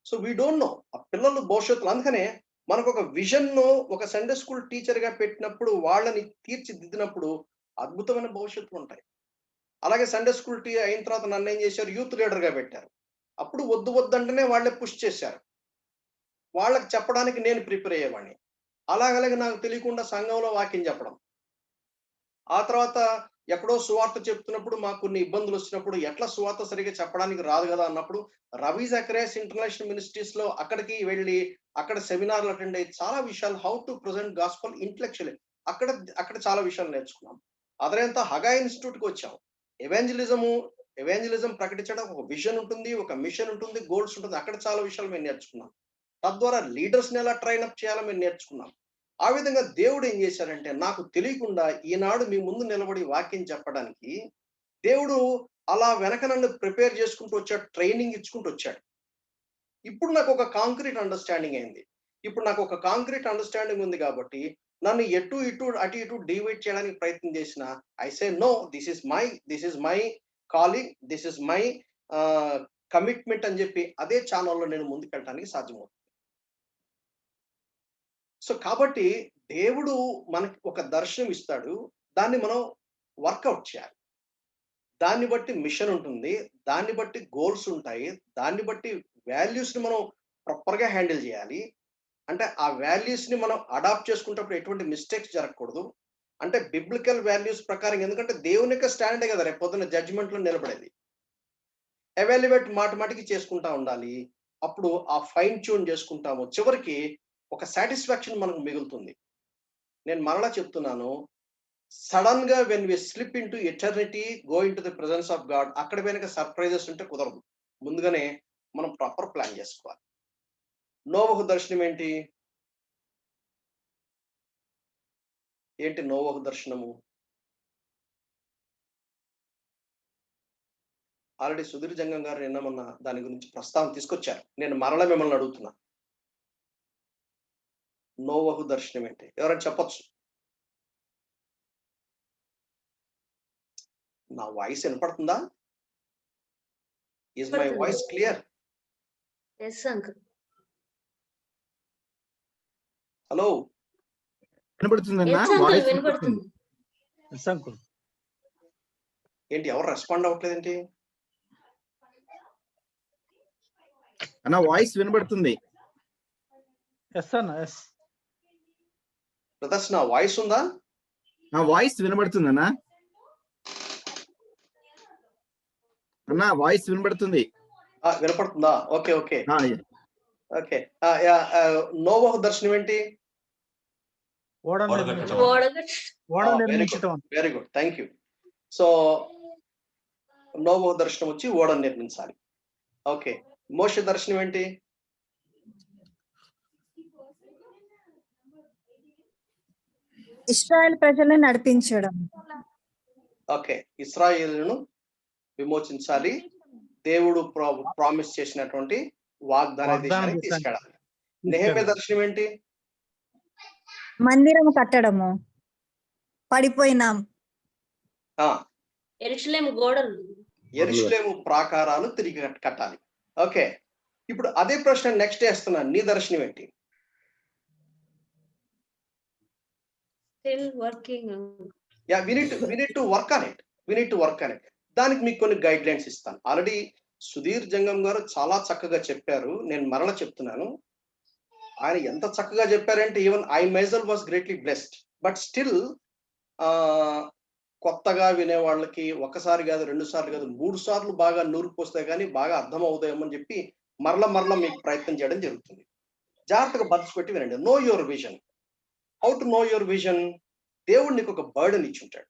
So, we don't know. ఆ పిల్లలు భవిష్యత్తులో అందుకనే మనకొక విజన్‌ను ఒక సండే స్కూల్ టీచర్‌గా పెట్టినప్పుడు వాళ్ళని తీర్చిదిద్దినప్పుడు అద్భుతమైన భవిష్యత్తులుంటాయి. అలాగే సండే స్కూల్ అయిన తర్వాత నన్నేం చేశారు యూత్ లీడర్‌గా పెట్టారు. అప్పుడు వద్దు వద్దంటేనే వాళ్ళే పుష్ చేశారు. వాళ్ళకి చెప్పడానికి నేను ప్రిపేర్ అయ్యేవాడిని. అలాగలాగే నాకు తెలియకుండా సంఘంలో వాక్యం చెప్పడం. ఆ తర్వాత ఎక్కడో సువార్త చెప్తున్నప్పుడు మాకు కొన్ని ఇబ్బందులు వచ్చినప్పుడు ఎట్లా సువార్త సరిగ్గా చెప్పడానికి రాదు కదా అన్నప్పుడు రవి జకరేస్ ఇంటర్నేషనల్ మినిస్ట్రీస్ లో అక్కడికి వెళ్ళి అక్కడ సెమినార్లు అటెండ్ అయ్యి చాలా విషయాలు how to present gospel intellectually అక్కడ అక్కడ చాలా విషయాలు నేర్చుకున్నాం. అదనంతా హగాయ్ ఇన్స్టిట్యూట్ కి వచ్చాం. ఎవాంజలిజం ప్రకటించడం ఒక విజన్ ఉంటుంది, ఒక మిషన్ ఉంటుంది, గోల్స్ ఉంటుంది. అక్కడ చాలా విషయాలు మేము నేర్చుకున్నాం. తద్వారా లీడర్స్ ని ఎలా ట్రైన్ అప్ చేయాలో మేము నేర్చుకున్నాం. ఆ విధంగా దేవుడు ఏం చేశారంటే నాకు తెలియకుండా ఈనాడు మీ ముందు నిలబడి వాక్యం చెప్పడానికి దేవుడు అలా వెనక నన్ను ప్రిపేర్ చేసుకుంటూ వచ్చాడు, ట్రైనింగ్ ఇచ్చుకుంటూ వచ్చాడు. ఇప్పుడు నాకు ఒక కాంక్రీట్ అండర్స్టాండింగ్ అయింది. ఇప్పుడు నాకు ఒక కాంక్రీట్ అండర్స్టాండింగ్ ఉంది కాబట్టి నన్ను అటు ఇటు డివైడ్ చేయడానికి ప్రయత్నం చేసిన I say no, this is my calling, this is my commitment అని చెప్పి అదే ఛానల్లో నేను ముందుకెళ్ళడానికి సాధ్యమవుతుంది. సో కాబట్టి దేవుడు మనకి ఒక దర్శనం ఇస్తాడు, దాన్ని మనం వర్కౌట్ చేయాలి. దాన్ని బట్టి మిషన్ ఉంటుంది, దాన్ని బట్టి గోల్స్ ఉంటాయి, దాన్ని బట్టి వాల్యూస్ ని మనం ప్రాపర్ గా హ్యాండిల్ చేయాలి. అంటే ఆ వాల్యూస్ ని మనం అడాప్ట్ చేసుకునేటప్పుడు ఎటువంటి మిస్టేక్స్ జరగకూడదు. అంటే బిబ్లికల్ వాల్యూస్ ప్రకారం, ఎందుకంటే దేవుని యొక్క స్టాండే కదా రేపు పొద్దున్న జడ్జిమెంట్ లో నిలబడేది. ఎవాల్యుయేట్ మాటికి చేసుకుంటా ఉండాలి. అప్పుడు ఆ ఫైన్ ట్యూన్ చేసుకుంటాము. చివరికి ఒక సాటిస్ఫాక్షన్ మనకు మిగులుతుంది. నేను మరలా చెప్తున్నాను, సడన్ గా when we slip into eternity, go into the presence of God, అక్కడ వెనక సర్ప్రైజెస్ ఉంటే కుదరదు. ముందుగానే మనం ప్రాపర్ ప్లాన్ చేసుకోవాలి. నోవహు దర్శనం ఏంటి? నోవహు దర్శనము? ఆల్రెడీ సుధీర్ జంగం గారు నిన్న మొన్న దాని గురించి ప్రస్తావన తీసుకొచ్చారు. నేను మరలా మిమ్మల్ని అడుగుతున్నా, నోవహు దర్శనం ఏంటి? ఎవరైనా చెప్పొచ్చు? నా వాయిస్ వినపడుతుందా? Is my voice clear? Hello, వినపడుతుందన్నా? వాయిస్ వినపడుతుంది. ఏంటి ఎవరు రెస్పాండ్ అవ్వట్లేదేంటి? అన్న వాయిస్ వినపడుతుంది. బ్రదర్స్, నా వాయిస్ ఉందా? నా వాయిస్ వినపడుతుంది అన్న. అన్న వాయిస్ వినపడుతుంది. వినపడుతుందా? Okay okay okay. నోవహు దర్శనం ఏంటి? Very good, thank you. So నోవహు దర్శనం వచ్చి ఓడను నిర్మించాలి. ఓకే. మోషే దర్శనం ఏంటి? ఇశ్రాయేల్ ప్రజలను నడిపించడం. ఓకే, ఇశ్రాయేలును విమోచించాలి, దేవుడు ప్రామిస్ చేసినటువంటి వాగ్దాన దేశానికి తీసుకెళ్ళాలి. నెహెమ్యా దర్శనం ఏంటి? మందిరం కట్టడము, పడిపోయిన యెరూషలేము ప్రాకారాలు తిరిగి కట్టాలి. ఓకే, ఇప్పుడు అదే ప్రశ్న నెక్స్ట్ వేస్తున్నాను, నీ దర్శనం ఏంటి? we need to work on it. దానికి మీకు కొన్ని గైడ్ లైన్స్ ఇస్తాను. ఆల్రెడీ సుధీర్ జంగం గారు చాలా చక్కగా చెప్పారు. నేను మరలా చెప్తున్నాను, ఆయన ఎంత చక్కగా చెప్పారంటే even I myself was greatly blessed. But still కొత్తగా వినే వాళ్ళకి ఒకసారి కాదు, 2 సార్లు కాదు, 3 సార్లు బాగా నూరుకుపోస్తే కానీ బాగా అర్థం అవుతాయేమని చెప్పి మరలా మీకు ప్రయత్నం చేయడం జరుగుతుంది. జాగ్రత్తగా బర్డ్స్ పెట్టి వినండి. Know your vision. How to know your vision? దేవుడు నీకు ఒక బర్డన్ ఇచ్చి ఉంటాడు.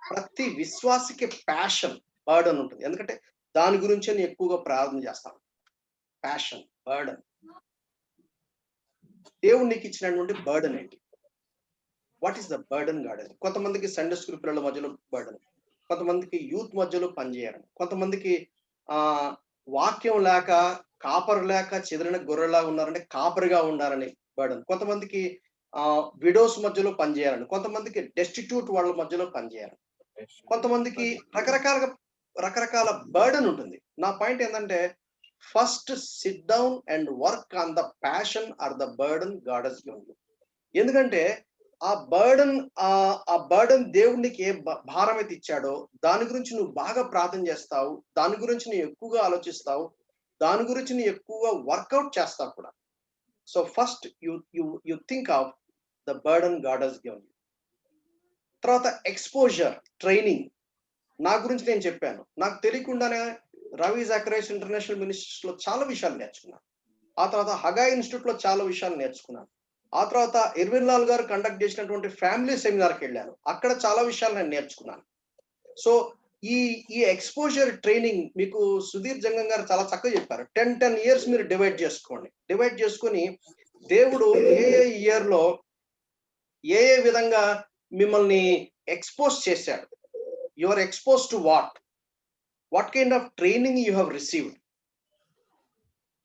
ప్రతి విశ్వాసికి ప్యాషన్, బర్డన్ ఉంటుంది. ఎందుకంటే దాని గురించే నేను ఎక్కువగా ప్రార్థన చేస్తాను. Passion, burden. దేవుడు నీకు ఇచ్చినటువంటి బర్డన్ ఏంటి? What is the burden God? కొంతమందికి సండే స్కూల్ పిల్లల మధ్యలో బర్డన్, కొంతమందికి యూత్ మధ్యలో పనిచేయడం, కొంతమందికి వాక్యం లేక, కాపరు లేక చెదిరిన గొర్రెలా ఉన్నారంటే కాపరిగా ఉండాలని బర్డన్, కొంతమందికి విడోస్ మధ్యలో పనిచేయాలని, కొంతమందికి డెస్టిట్యూట్ వాళ్ళ మధ్యలో పనిచేయాలని, కొంతమందికి రకరకాల బర్డన్ ఉంటుంది. నా పాయింట్ ఏంటంటే, first sit down and work on the passion or the burden God has given you. ఎందుకంటే ఆ బర్డన్ దేవునికి ఏ భారం అయితే ఇచ్చాడో దాని గురించి నువ్వు బాగా ప్రార్థన చేస్తావు, దాని గురించి నువ్వు ఎక్కువగా ఆలోచిస్తావు, దాని గురించి నువ్వు ఎక్కువగా వర్కౌట్ చేస్తావు కూడా. So first you think of the burden God has given you. తర్వాత ఎక్స్పోజర్ ట్రైనింగ్. నా గురించి నేను చెప్పాను. నాకు తెలియకుండానే రవి జకరేష్ ఇంటర్నేషనల్ మినిస్ట్రీస్ లో చాలా విషయాలు నేర్చుకున్నాను. ఆ తర్వాత హగా ఇన్స్టిట్యూట్ లో చాలా విషయాలు నేర్చుకున్నాను. ఆ తర్వాత ఇర్విన్ లాల్ గారు కండక్ట్ చేసినటువంటి ఫ్యామిలీ సెమినార్కి వెళ్ళాను. అక్కడ చాలా విషయాలు నేను నేర్చుకున్నాను. సో ఈ ఎక్స్పోజర్ ట్రైనింగ్ మీకు సుధీర్ జంగం గారు చాలా చక్కగా చెప్పారు. 10 years మీరు డివైడ్ చేసుకోండి. డివైడ్ చేసుకొని దేవుడు ఏ ఇయర్ లో ఏ విధంగా మిమ్మల్ని ఎక్స్పోజ్ చేశాడు, you are expose to what kind of training you have received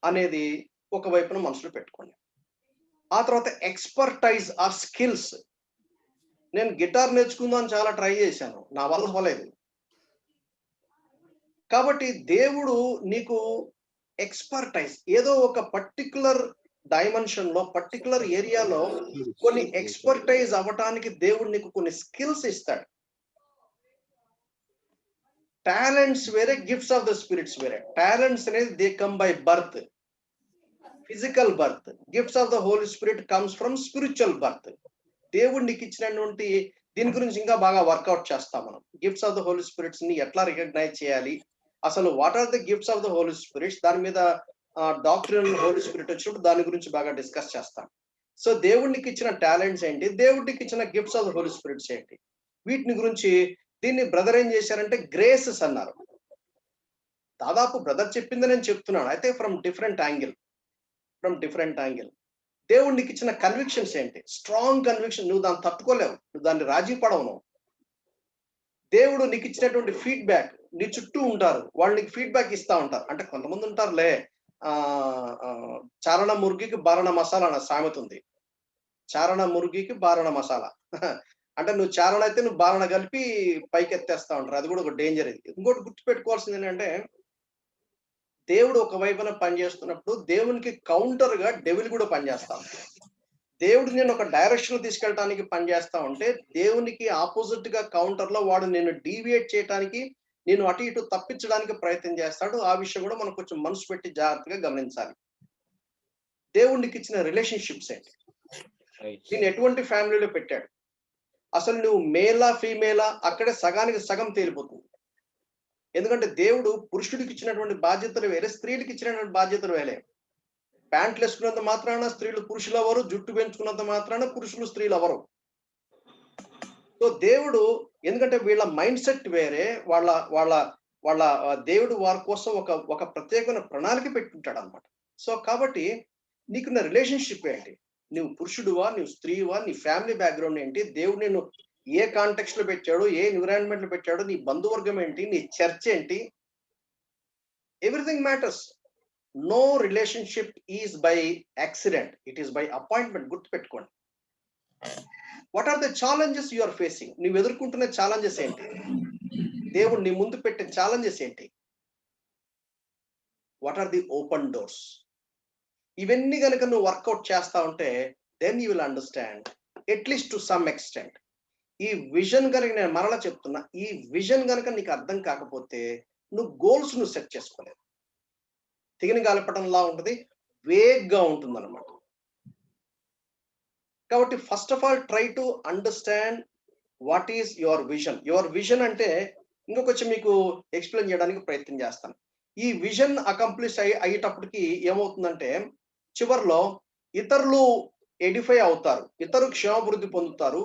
అనేది ఒక వైపున మనసులో పెట్టుకోండి. ఆ తర్వాత ఎక్స్పర్టైజ్ ఆర్ స్కిల్స్. నేను గిటార్ నేర్చుకుందాం చాలా ట్రై చేశాను, నా వల్ల అవ్వలేదు. కాబట్టి దేవుడు నీకు ఎక్స్పర్టైజ్ ఏదో ఒక పర్టికులర్ డైమెన్షన్ లో పర్టికులర్ ఏరియాలో కొన్ని ఎక్స్పర్టైజ్ అవ్వటానికి దేవుడు నీకు కొన్ని స్కిల్స్ ఇస్తాడు. టాలెంట్స్ వేరే, గిఫ్ట్స్ ఆఫ్ ద స్పిరిట్స్ వేరే. టాలెంట్స్ అనేది they come by birth, physical birth. Gifts of the Holy Spirit comes from spiritual birth. దేవుడు నీకు ఇచ్చినటువంటి దీని గురించి ఇంకా బాగా వర్కౌట్ చేస్తాం మనం. Gifts of the Holy Spirits ని ఎట్లా రికగ్నైజ్ చేయాలి, అసలు what are the gifts of the Holy Spirits, దాని మీద డాక్టరల్ హోలీ స్పిరిట్ వచ్చినప్పుడు దాని గురించి బాగా డిస్కస్ చేస్తాం. సో దేవుడికి ఇచ్చిన టాలెంట్స్ ఏంటి, దేవుడికి ఇచ్చిన gifts of the Holy Spirits ఏంటి, వీటిని గురించి దీన్ని బ్రదర్ ఏం చేశారంటే గ్రేసెస్ అన్నారు. దాదాపు బ్రదర్ చెప్పింది నేను చెప్తున్నాను, అయితే ఫ్రమ్ డిఫరెంట్ యాంగిల్. దేవుడు నీకు ఇచ్చిన కన్విక్షన్స్ ఏంటి, స్ట్రాంగ్ కన్విక్షన్, నువ్వు దాన్ని తట్టుకోలేవు, నువ్వు దాన్ని రాజీ పడవు. దేవుడు నీకు ఇచ్చినటువంటి ఫీడ్బ్యాక్, నీ చుట్టూ ఉంటారు, వాళ్ళు నీకు ఫీడ్బ్యాక్ ఇస్తా ఉంటారు. అంటే కొంతమంది ఉంటారులే, చారణ మురిగికి బారణ మసాలా అన్న సామెత ఉంది. చారణ మురిగికి బారణ మసాలా అంటే నువ్వు చారణ అయితే నువ్వు బారణ కలిపి పైకి ఎత్తేస్తా ఉంటారు. అది కూడా ఒక డేంజర్. ఇది ఇంకోటి గుర్తుపెట్టుకోవాల్సింది ఏంటంటే, దేవుడు ఒక వైపున పనిచేస్తున్నప్పుడు దేవునికి కౌంటర్ గా డెవిల్ కూడా పనిచేస్తా ఉంటాడు. దేవుడు నేను ఒక డైరెక్షన్ లో తీసుకెళ్ళడానికి పనిచేస్తా ఉంటే, దేవునికి ఆపోజిట్ గా కౌంటర్ లో వాడు నేను డీవియేట్ చేయడానికి, నేను అటు ఇటు తప్పించడానికి ప్రయత్నం చేస్తాడు. ఆ విషయం కూడా మనం కొంచెం మనసు పెట్టి జాగ్రత్తగా గమనించాలి. దేవుడికి ఇచ్చిన రిలేషన్షిప్స్ ఏంటి, నేను ఎటువంటి ఫ్యామిలీలో పెట్టాడు, అసలు నువ్వు మేలా ఫీమేలా, అక్కడే సగానికి సగం తేలిపోతుంది. ఎందుకంటే దేవుడు పురుషుడికి ఇచ్చినటువంటి బాధ్యతలు వేరే, స్త్రీలకు ఇచ్చినటువంటి బాధ్యతలు వేరే. ప్యాంట్లు వేసుకున్నంత మాత్రాన స్త్రీలు పురుషులు ఎవరు, జుట్టు పెంచుకున్నంత మాత్రాన పురుషులు స్త్రీలు ఎవరు. సో దేవుడు, ఎందుకంటే వీళ్ళ మైండ్ సెట్ వేరే, వాళ్ళ వాళ్ళ వాళ్ళ దేవుడు వారి కోసం ఒక ప్రత్యేకమైన ప్రణాళిక పెట్టుకుంటాడు అనమాట. సో కాబట్టి నీకున్న రిలేషన్షిప్ ఏంటి, నువ్వు పురుషుడువా, నువ్వు స్త్రీవా, నీ ఫ్యామిలీ బ్యాక్గ్రౌండ్ ఏంటి, దేవుడు నేను ఏ కాంటెక్స్ట్ లో పెట్టాడు, ఏ ఎన్విరాన్మెంట్ లో పెట్టాడు, నీ బంధువర్గం ఏంటి, నీ చర్చ్ ఏంటి, everything matters. No relationship is by accident, it is by appointment. గుర్తుపెట్టుకోండి. What are the challenges you are facing, నువ్వు ఎదుర్కొంటున్న ఛాలెంజెస్ ఏంటి, దేవుడు నీ ముందు పెట్టే ఛాలెంజెస్ ఏంటి, what are the open doors. ఇవన్నీ కనుక నువ్వు వర్కౌట్ చేస్తా ఉంటే, then you will understand at least to some extent. ఈ విజన్ కనుక, నేను మరలా చెప్తున్నా, ఈ విజన్ కనుక నీకు అర్థం కాకపోతే నువ్వు గోల్స్ నువ్వు సెట్ చేసుకోలేదు. తెగిన గాలిపటంలా ఉంటుంది, వేగ్గా ఉంటుంది అనమాట. కాబట్టి first of all try to understand what is your vision. Your vision అంటే ఇంకొంచెం మీకు ఎక్స్ప్లెయిన్ చేయడానికి ప్రయత్నం చేస్తాను. ఈ విజన్ అకంప్లిష్ అయ్యేటప్పటికి ఏమవుతుందంటే, చివరిలో ఇతరులు ఎడిఫై అవుతారు, ఇతరులు క్షేమాభివృద్ధి పొందుతారు,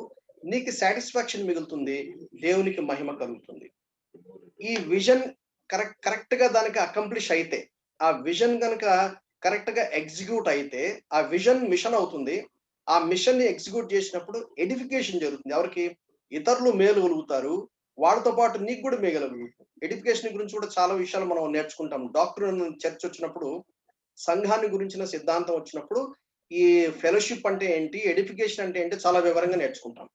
నీకు సాటిస్ఫాక్షన్ మిగులుతుంది, దేవునికి మహిమ కలుగుతుంది. ఈ విజన్ కరెక్ట్ గా దానికి అకంప్లిష్ అయితే, ఆ విజన్ కనుక కరెక్ట్ గా ఎగ్జిక్యూట్ అయితే, ఆ విజన్ మిషన్ అవుతుంది. ఆ మిషన్ ని ఎగ్జిక్యూట్ చేసినప్పుడు ఎడిఫికేషన్ జరుగుతుంది. ఎవరికి, ఇతరులు మేలు కలుగుతారు, వాళ్ళతో పాటు నీకు కూడా మేలుగుతుంది. ఎడిఫికేషన్ గురించి కూడా చాలా విషయాలు మనం నేర్చుకుంటాం. డాక్టర్ చర్చ్ వచ్చినప్పుడు, సంఘాన్ని గురించిన సిద్ధాంతం వచ్చినప్పుడు, ఈ ఫెలోషిప్ అంటే ఏంటి, ఎడిఫికేషన్ అంటే ఏంటి చాలా వివరంగా నేర్చుకుంటాం.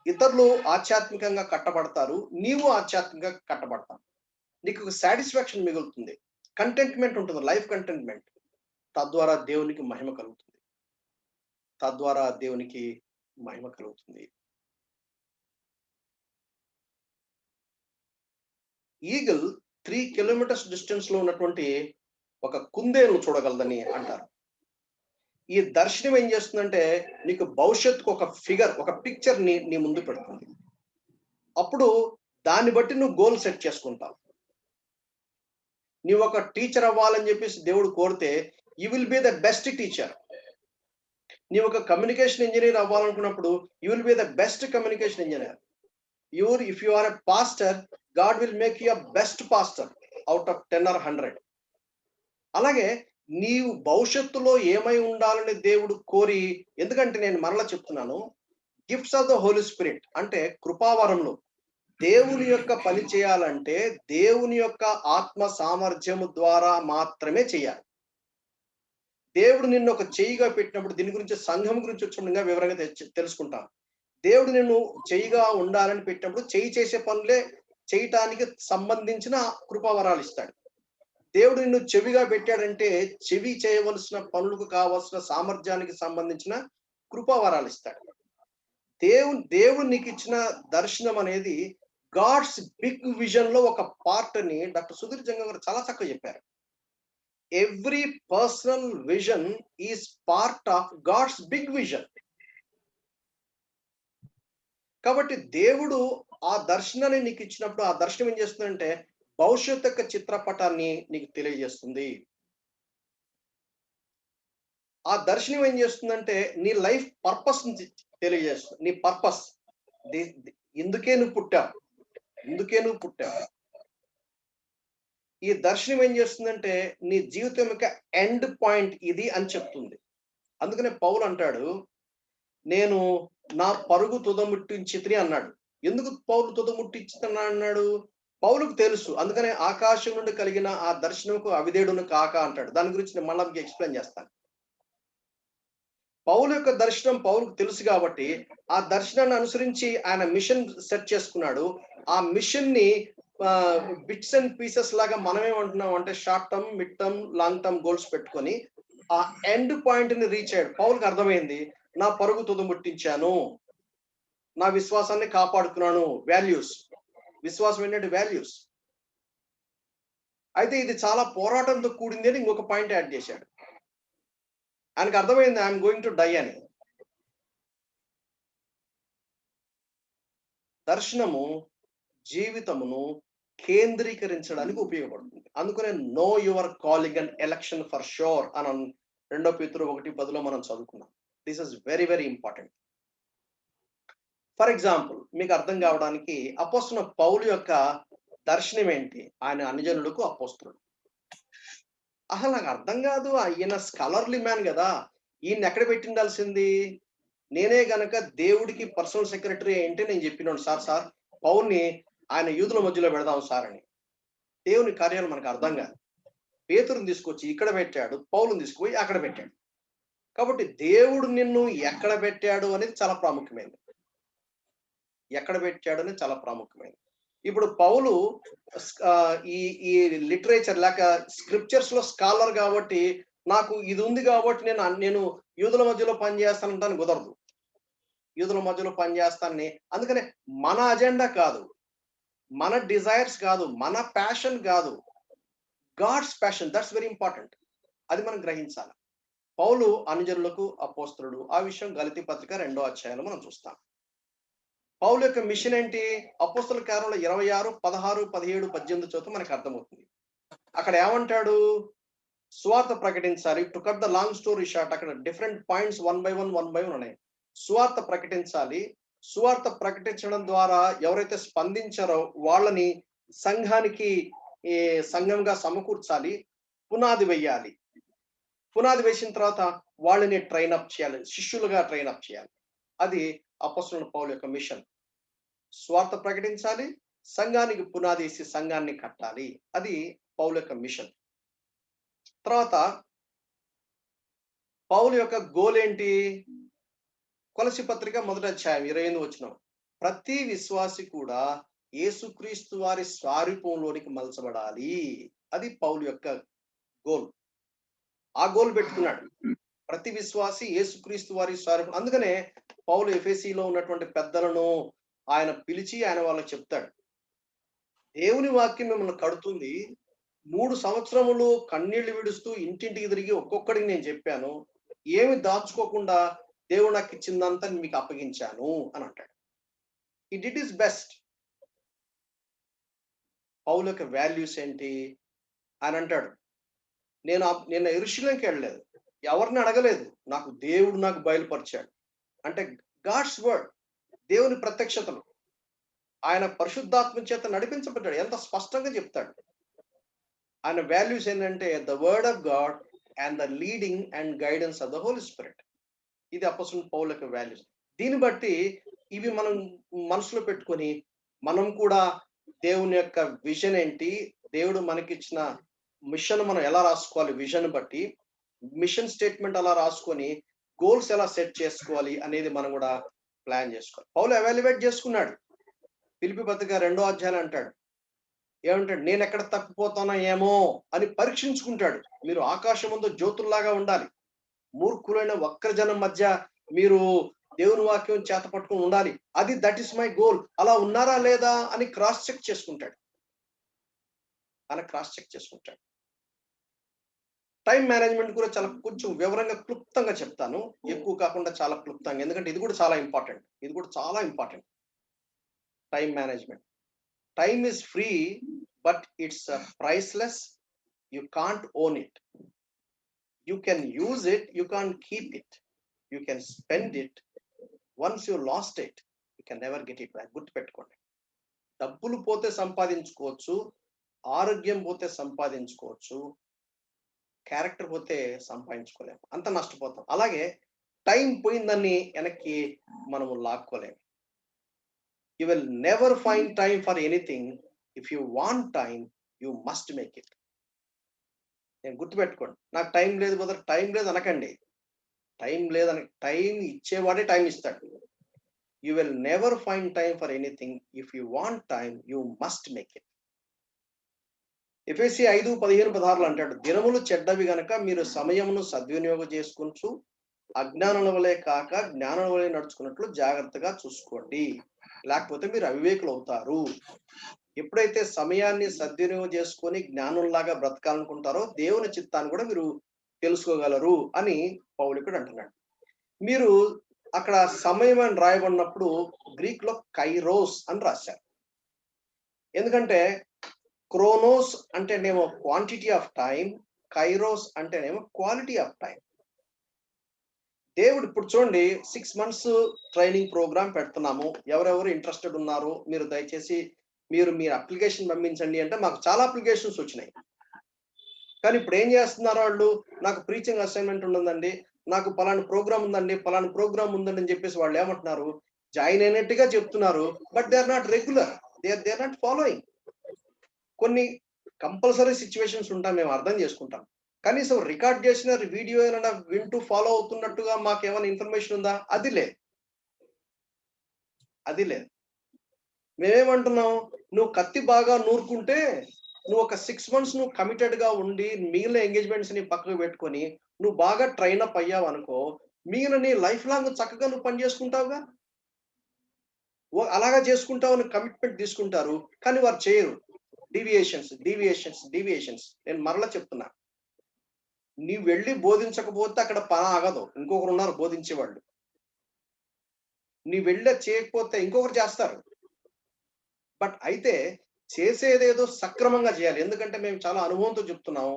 ఇతరులు ఆధ్యాత్మికంగా కట్టబడతారు, నీవు ఆధ్యాత్మికంగా కట్టబడతావు, నీకు ఒక సాటిస్ఫాక్షన్ మిగులుతుంది, కంటెంట్మెంట్ ఉంటుంది, లైఫ్ కంటెంట్మెంట్. తద్వారా దేవునికి మహిమ కలుగుతుంది. ఈగల్ 3 kilometers డిస్టెన్స్ లో ఉన్నటువంటి ఒక కుందేలు చూడగలదని అంటారు. ఈ దర్శనం ఏం చేస్తుందంటే నీకు భవిష్యత్తుకు ఒక ఫిగర్, ఒక పిక్చర్ నీ ముందు పెడుతుంది. అప్పుడు దాన్ని బట్టి నువ్వు గోల్ సెట్ చేసుకుంటావు. నీవు ఒక టీచర్ అవ్వాలని చెప్పేసి దేవుడు కోరితే you will be the best teacher. నీవు ఒక కమ్యూనికేషన్ ఇంజనీర్ అవ్వాలనుకున్నప్పుడు you will be the best communication engineer. If you are a pastor, God will make you best pastor out of 10 or 100. అలాగే నీవు భవిష్యత్తులో ఏమై ఉండాలని దేవుడు కోరి, ఎందుకంటే నేను మరలా చెప్తున్నాను, gifts of the Holy Spirit అంటే కృపావరములు దేవుని యొక్క పని చేయాలంటే దేవుని యొక్క ఆత్మ సామర్థ్యము ద్వారా మాత్రమే చేయాలి. దేవుడు నిన్ను ఒక చెయ్యిగా పెట్టినప్పుడు, దీని గురించి సంఘం గురించి వచ్చిన వివరంగా తెలుసుకుంటాం. దేవుడు నిన్ను చెయ్యిగా ఉండాలని పెట్టినప్పుడు చెయ్యి చేసే పనులే చేయటానికి సంబంధించిన కృపావరాలు ఇస్తాడు. దేవుడు నిన్ను చెవిగా పెట్టాడంటే చెవి చేయవలసిన పనులకు కావాల్సిన సామర్థ్యానికి సంబంధించిన కృపావరాలు ఇస్తాడు. దేవుడు నీకు ఇచ్చిన దర్శనం అనేది గాడ్స్ బిగ్ విజన్ లో ఒక పార్ట్ అని డాక్టర్ సుధీర్ జంగం గారు చాలా చక్కగా చెప్పారు. Every personal vision is part of God's big vision. కాబట్టి దేవుడు ఆ దర్శనాన్ని నీకు ఇచ్చినప్పుడు ఆ దర్శనం ఏం చేస్తుందంటే భవిష్యత్ యొక్క చిత్రపటాన్ని నీకు తెలియజేస్తుంది. ఆ దర్శనం ఏం చేస్తుందంటే నీ లైఫ్ పర్పస్ తెలియజేస్తుంది. నీ పర్పస్, ఇందుకే నువ్వు పుట్టావు. ఈ దర్శనం ఏం చేస్తుందంటే నీ జీవితం యొక్క ఎండ్ పాయింట్ ఇది అని చెప్తుంది. అందుకనే పౌలు అంటాడు, నేను నా పరుగు తుదముట్టించితిని అన్నాడు. ఎందుకు పౌలు తుదముట్టించుతున్నా అన్నాడు? పౌలుకు తెలుసు. అందుకనే ఆకాశం నుండి కలిగిన ఆ దర్శనంకు అవిధేయుడును కాక అంటాడు. దాని గురించి నేను మళ్ళీ మీకు ఎక్స్ప్లెయిన్ చేస్తాను. పౌలు యొక్క దర్శనం పౌలుకు తెలుసు కాబట్టి ఆ దర్శనాన్ని అనుసరించి ఆయన మిషన్ సెట్ చేసుకున్నాడు. ఆ మిషన్ ని బిట్స్ అండ్ పీసెస్ లాగా మనమేమంటున్నాం అంటే short term, mid term, long term goals పెట్టుకొని ఆ ఎండ్ పాయింట్ ని రీచ్ అయ్యాడు. పౌలుకు అర్థమైంది, నా పరుగు తుదముట్టించాను, నా విశ్వాసాన్ని కాపాడుకున్నాను. వాల్యూస్, విశ్వాసం ఏంటంటే వాల్యూస్. అయితే ఇది చాలా పోరాటంతో కూడింది అని ఇంకొక పాయింట్ యాడ్ చేశాడు. ఆయనకు అర్థమైంది, ఐఎమ్ గోయింగ్ టు డై అని. దర్శనము జీవితమును కేంద్రీకరించడానికి ఉపయోగపడుతుంది. అందుకనే know your calling and election for sure అని 2 Peter 1:10 మనం చదువుకున్నాం. This is very very important. For example, మీకు అర్థం కావడానికి అపోస్తలుడైన పౌలు యొక్క దర్శనం ఏంటి? ఆయన అన్యజనులకు అపోస్తలుడు. అసలు నాకు అర్థం కాదు, ఈయన స్కాలర్లీ మ్యాన్ కదా, ఈయన ఎక్కడ పెట్టిండాల్సింది? నేనే గనక దేవుడికి పర్సనల్ సెక్రటరీ ఏంటి నేను చెప్పినాను, సార్ పౌల్ని ఆయన యూదుల మధ్యలో పెడదాం సార్ అని. దేవుని కార్యాలు మనకు అర్థం కాదు. పేతురుని తీసుకొచ్చి ఇక్కడ పెట్టాడు, పౌలుని తీసుకుపోయి అక్కడ పెట్టాడు. కాబట్టి దేవుడు నిన్ను ఎక్కడ పెట్టాడు అనేది చాలా ప్రాముఖ్యమైనది. ఇప్పుడు పౌలు ఈ లిటరేచర్ లేక స్క్రిప్చర్స్ లో స్కాలర్ కాబట్టి నాకు ఇది ఉంది కాబట్టి నేను యూదుల మధ్యలో పనిచేస్తానంటాను కుదరదు. యూదుల మధ్యలో పనిచేస్తానని, అందుకనే మన అజెండా కాదు, మన డిజైర్స్ కాదు, మన ప్యాషన్ కాదు, God's passion. That's very important. అది మనం గ్రహించాలి. పౌలు అన్యజనులకు అపోస్తలుడు. ఆ విషయం గలతీ పత్రిక 2వ అధ్యాయంలో మనం చూస్తాం. పౌలు యొక్క మిషన్ ఏంటి? అపోస్తల కార్యాలు 26, 16, 17, 18 చదువుతూ మనకు అర్థమవుతుంది. అక్కడ ఏమంటాడు? సువార్త ప్రకటించాలి. To cut the long story short, అక్కడ డిఫరెంట్ పాయింట్స్ 1 by 1 ఉన్నాయి. సువార్త ప్రకటించాలి. సువార్త ప్రకటించడం ద్వారా ఎవరైతే స్పందించారో వాళ్ళని సంఘానికి సంఘంగా సమకూర్చాలి. పునాది వేయాలి. పునాది వేసిన తర్వాత వాళ్ళని ట్రైన్ అప్ చేయాలి, శిష్యులుగా ట్రైన్ అప్ చేయాలి. అది అపోస్తలుడైన పౌలు యొక్క మిషన్. స్వార్థ ప్రకటించాలి, సంఘానికి పునాది వేసి సంఘాన్ని కట్టాలి. అది పౌలు యొక్క మిషన్. తర్వాత పౌలు యొక్క గోల్ ఏంటి? కొలస్సీ పత్రిక 1వ అధ్యాయం 28 వచనం, ప్రతి విశ్వాసి కూడా యేసుక్రీస్తు వారి స్వరూపంలోనికి మలచబడాలి. అది పౌలు యొక్క గోల్. ఆ గోల్ పెట్టుకున్నాడు. ప్రతి విశ్వాసి యేసుక్రీస్తు వారి స్వరూపం. అందుకనే పౌలు ఎఫెసీలో ఉన్నటువంటి పెద్దలను ఆయన పిలిచి ఆయన వాళ్ళకి చెప్తాడు, దేవుని వాక్యం మిమ్మల్ని కడుతుంది. 3 సంవత్సరములు కన్నీళ్లు విడుస్తూ ఇంటింటికి తిరిగి ఒక్కొక్కడికి నేను చెప్పాను. ఏమి దాచుకోకుండా దేవుడు నాకు ఇచ్చిందంతా మీకు అప్పగించాను అని అంటాడు. He did his best. పౌలు యొక్క వాల్యూస్ ఏంటి అని అంటాడు, నేను యెరూషలేముకి వెళ్ళలేదు, ఎవరిని అడగలేదు, నాకు దేవుడు నాకు బయలుపరిచాడు. అంటే గాడ్స్ వర్డ్, దేవుని ప్రత్యక్షతలు, ఆయన పరిశుద్ధాత్మ చేత నడిపించబడ్డాడు. ఎంత స్పష్టంగా చెప్తాడు. ఆయన వాల్యూస్ ఏంటంటే the word of God and the leading and guidance of the Holy Spirit. ఇది అపోస్తలుడైన పౌలు యొక్క వాల్యూస్. దీన్ని బట్టి ఇవి మనం మనసులో పెట్టుకొని మనం కూడా దేవుని యొక్క విజన్ ఏంటి, దేవుడు మనకిచ్చిన మిషన్ మనం ఎలా రాసుకోవాలి, విజన్ బట్టి మిషన్ స్టేట్మెంట్ అలా రాసుకొని గోల్స్ ఎలా సెట్ చేసుకోవాలి అనేది మనం కూడా ప్లాన్ చేసుకోవాలి. పౌలు ఎవాల్యుయేట్ చేసుకున్నాడు. ఫిలిప్పీ పత్రిక 2వ అధ్యాయం అంటాడు, ఏమంటాడు, నేను ఎక్కడ తప్పిపోతానో ఏమో అని పరీక్షించుకుంటాడు. మీరు ఆకాశం ముందు జ్యోతుల్లాగా ఉండాలి, మూర్ఖులైన వక్ర జనం మధ్య మీరు దేవుని వాక్యం చేత పట్టుకుని ఉండాలి. That is my goal. అలా ఉన్నారా లేదా అని క్రాస్ చెక్ చేసుకుంటాడు. టైం మేనేజ్మెంట్ కూడా చాలా కొంచెం వివరంగా క్లుప్తంగా చెప్తాను, ఎక్కువ కాకుండా చాలా క్లుప్తంగా, ఎందుకంటే ఇది కూడా చాలా important. Time management. Time is free, but it's priceless. You can't own it. You can use it, you can't keep it. You can spend it. Once you lost it, you can never get it back. గుర్తుపెట్టుకోండి. డబ్బులు పోతే సంపాదించుకోవచ్చు, ఆరోగ్యం పోతే సంపాదించుకోవచ్చు, character పోతే సంపాదించుకోలేము, అంత నష్టపోతాం. అలాగే టైం పోయిందని వెనక్కి మనము లాక్కోలేము. You will never find time for anything. If you want time, you must make it. నేను గుర్తుపెట్టుకోండి, నాకు టైం లేదు బ్రదర్, టైం లేదు అనకండి. టైం ఇచ్చేవాడే టైం ఇస్తాడు. You will never find time for anything. If you want time, you must make it. ఎఫెసీ 5:15-16 అంటాడు, దినములు చెడ్డవి గనక మీరు సమయమును సద్వినియోగం చేసుకుంటూ అజ్ఞానుల వలె కాక జ్ఞానుల వలె నడుచుకున్నట్లు జాగ్రత్తగా చూసుకోండి, లేకపోతే మీరు అవివేకులు అవుతారు. ఎప్పుడైతే సమయాన్ని సద్వినియోగం చేసుకొని జ్ఞానుల్లాగా బ్రతకాలనుకుంటారో దేవుని చిత్తాన్ని కూడా మీరు తెలుసుకోగలరు అని పౌలుకుడు అంటున్నాడు. మీరు అక్కడ సమయం అని రాయబడినప్పుడు గ్రీక్ లో కైరోస్ అని రాశారు. ఎందుకంటే క్రోనోస్ అంటేనేమో క్వాంటిటీ ఆఫ్ టైం, కైరోస్ అంటేనేమో క్వాలిటీ ఆఫ్ టైం. దేవుడు ఇప్పుడు చూడండి, 6 months ట్రైనింగ్ ప్రోగ్రామ్ పెడుతున్నాము. ఎవరెవరు ఇంట్రెస్టెడ్ ఉన్నారు మీరు దయచేసి మీరు అప్లికేషన్ పంపించండి అంటే మాకు చాలా అప్లికేషన్స్ వచ్చినాయి. కానీ ఇప్పుడు ఏం చేస్తున్నారు వాళ్ళు, నాకు ప్రీచింగ్ అసైన్మెంట్ ఉందండి, నాకు పలానా ప్రోగ్రామ్ ఉందండి అని చెప్పేసి వాళ్ళు ఏమంటున్నారు, జాయిన్ అయినట్టుగా చెప్తున్నారు, but they are not regular, they are not following. కొన్ని కంపల్సరీ సిచ్యువేషన్స్ ఉంటాం, మేము అర్థం చేసుకుంటాం. కనీసం రికార్డ్ చేసిన వీడియో ఏమైనా వింటూ ఫాలో అవుతున్నట్టుగా మాకు ఏమైనా ఇన్ఫర్మేషన్ ఉందా? అది లేదు. మేమేమంటున్నాం, నువ్వు కత్తి బాగా నూరుకుంటే నువ్వు ఒక 6 months నువ్వు కమిటెడ్ గా ఉండి మిగిలిన ఎంగేజ్మెంట్స్ ని పక్కకు పెట్టుకొని నువ్వు బాగా ట్రైన్ అప్ అయ్యావు అనుకో, మిగిలిన నీ లైఫ్ లాంగ్ చక్కగా నువ్వు పని చేసుకుంటావుగా. అలాగా చేసుకుంటావు అని కమిట్మెంట్ తీసుకుంటారు, కానీ వారు చేయరు. డీవియేషన్స్. నేను మరలా చెప్తున్నా, నీవు వెళ్ళి బోధించకపోతే అక్కడ పని ఆగదు, ఇంకొకరు ఉన్నారు బోధించేవాళ్ళు. నీ వెళ్ళి చేయకపోతే ఇంకొకరు చేస్తారు. బట్ అయితే చేసేదేదో సక్రమంగా చేయాలి. ఎందుకంటే మేము చాలా అనుభవంతో చెప్తున్నాము,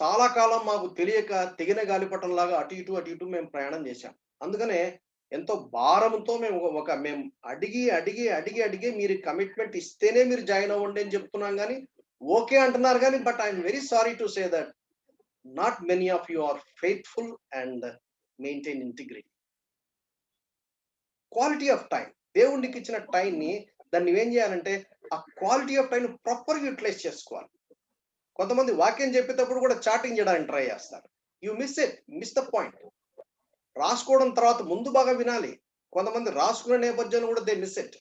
చాలా కాలం మాకు తెలియక తెగిన గాలిపటం లాగా అటు ఇటు మేము ప్రయాణం చేశాం. అందుకనే ఎంతో భారంతో మేము అడిగి మీరు కమిట్మెంట్ ఇస్తేనే మీరు జాయిన్ అవ్వండి అని చెప్తున్నాం. కానీ ఓకే అంటున్నారు కానీ, but I'm very sorry to say that not many of you are faithful and maintain integrity. Quality of time. దేవునికి ఇచ్చిన టైం ని దాన్ని ఏం చేయాలంటే ఆ క్వాలిటీ ఆఫ్ టైం ప్రాపర్ గా యూటిలైజ్ చేసుకోవాలి. కొంతమంది వాక్యం చెప్పేటప్పుడు కూడా చాటింగ్ చేయడానికి ట్రై చేస్తారు. You miss the point. రాసుకోవడం తర్వాత ముందు బాగా వినాలి. కొంతమంది రాసుకునే నేపథ్యంలో కూడా they miss it.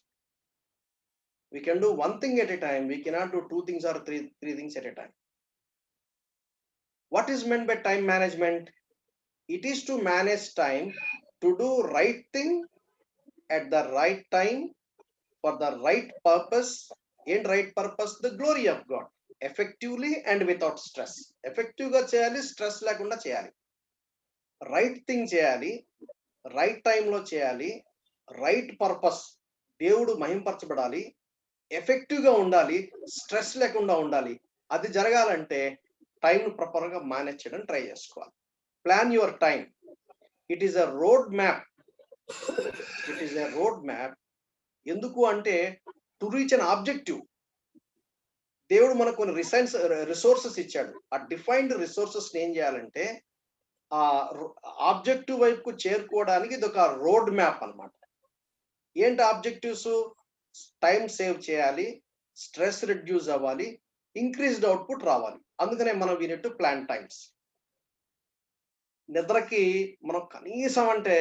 We can do one thing at a time. We cannot do 2 things or 3 things at a time. What is meant by time management? It is to manage time to do right thing at the right time for the right purpose. In right purpose, the glory of God. Effectively and without stress. Effective ga cheyali, stress lekunda cheyali. Right thing చేయాలి, right టైంలో చేయాలి, right purpose, దేవుడు మహింపరచబడాలి, ఎఫెక్టివ్గా ఉండాలి, stress లేకుండా ఉండాలి. అది జరగాలంటే టైంను ప్రాపర్గా మేనేజ్ చేయడం ట్రై చేసుకోవాలి. Plan your time. It is a road map. It is a road map. ఎందుకు అంటే టు రీచ్ అన్ ఆబ్జెక్టివ్. దేవుడు మనకు కొన్ని రిసోర్సెస్ ఇచ్చాడు. ఆ డిఫైన్డ్ రిసోర్సెస్ ఏం చేయాలంటే ఆ ఆబ్జెక్టివ్ వైపుకు చేరుకోవడానికి ఇది ఒక రోడ్ మ్యాప్ అన్నమాట. ఏంటి ఆబ్జెక్టివ్స్? టైం సేవ్ చేయాలి, స్ట్రెస్ రిడ్యూస్ అవ్వాలి, ఇంక్రీజ్డ్ అవుట్పుట్ రావాలి. అందుకనే మనం we need to plan times. నిద్రకి మనం కనీసం అంటే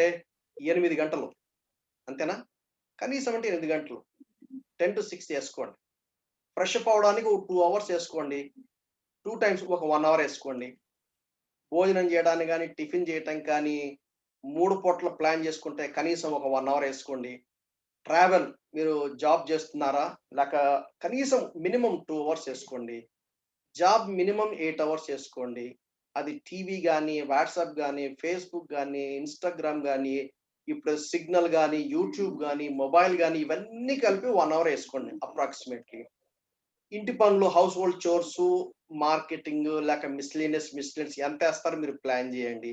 8 గంటలు, అంతేనా? కనీసం అంటే 8 గంటలు, 10 to 6 వేసుకోండి. ఫ్రెష్ అప్ అవడానికి ఒక 2 hours వేసుకోండి. 2 times ఒక 1 hour వేసుకోండి. భోజనం చేయడానికి కానీ, టిఫిన్ చేయటానికి కానీ 3 పూటలు ప్లాన్ చేసుకుంటే కనీసం ఒక 1 hour వేసుకోండి. ట్రావెల్, మీరు జాబ్ చేస్తున్నారా, లేక కనీసం మినిమం 2 hours వేసుకోండి. జాబ్ మినిమం 8 hours వేసుకోండి. అది టీవీ కానీ, వాట్సాప్ కానీ, ఫేస్బుక్ కానీ, ఇన్స్టాగ్రామ్ కానీ, ఇప్పుడు సిగ్నల్ కానీ, యూట్యూబ్ కానీ, మొబైల్ కానీ, ఇవన్నీ కలిపి 1 hour వేసుకోండి అప్రాక్సిమేట్లీ. ఇంటి పనులు, హౌస్ హోల్డ్ చోర్స్, మార్కెటింగ్, లేక మిస్లీనియస్ ఎంత వేస్తారో మీరు ప్లాన్ చేయండి.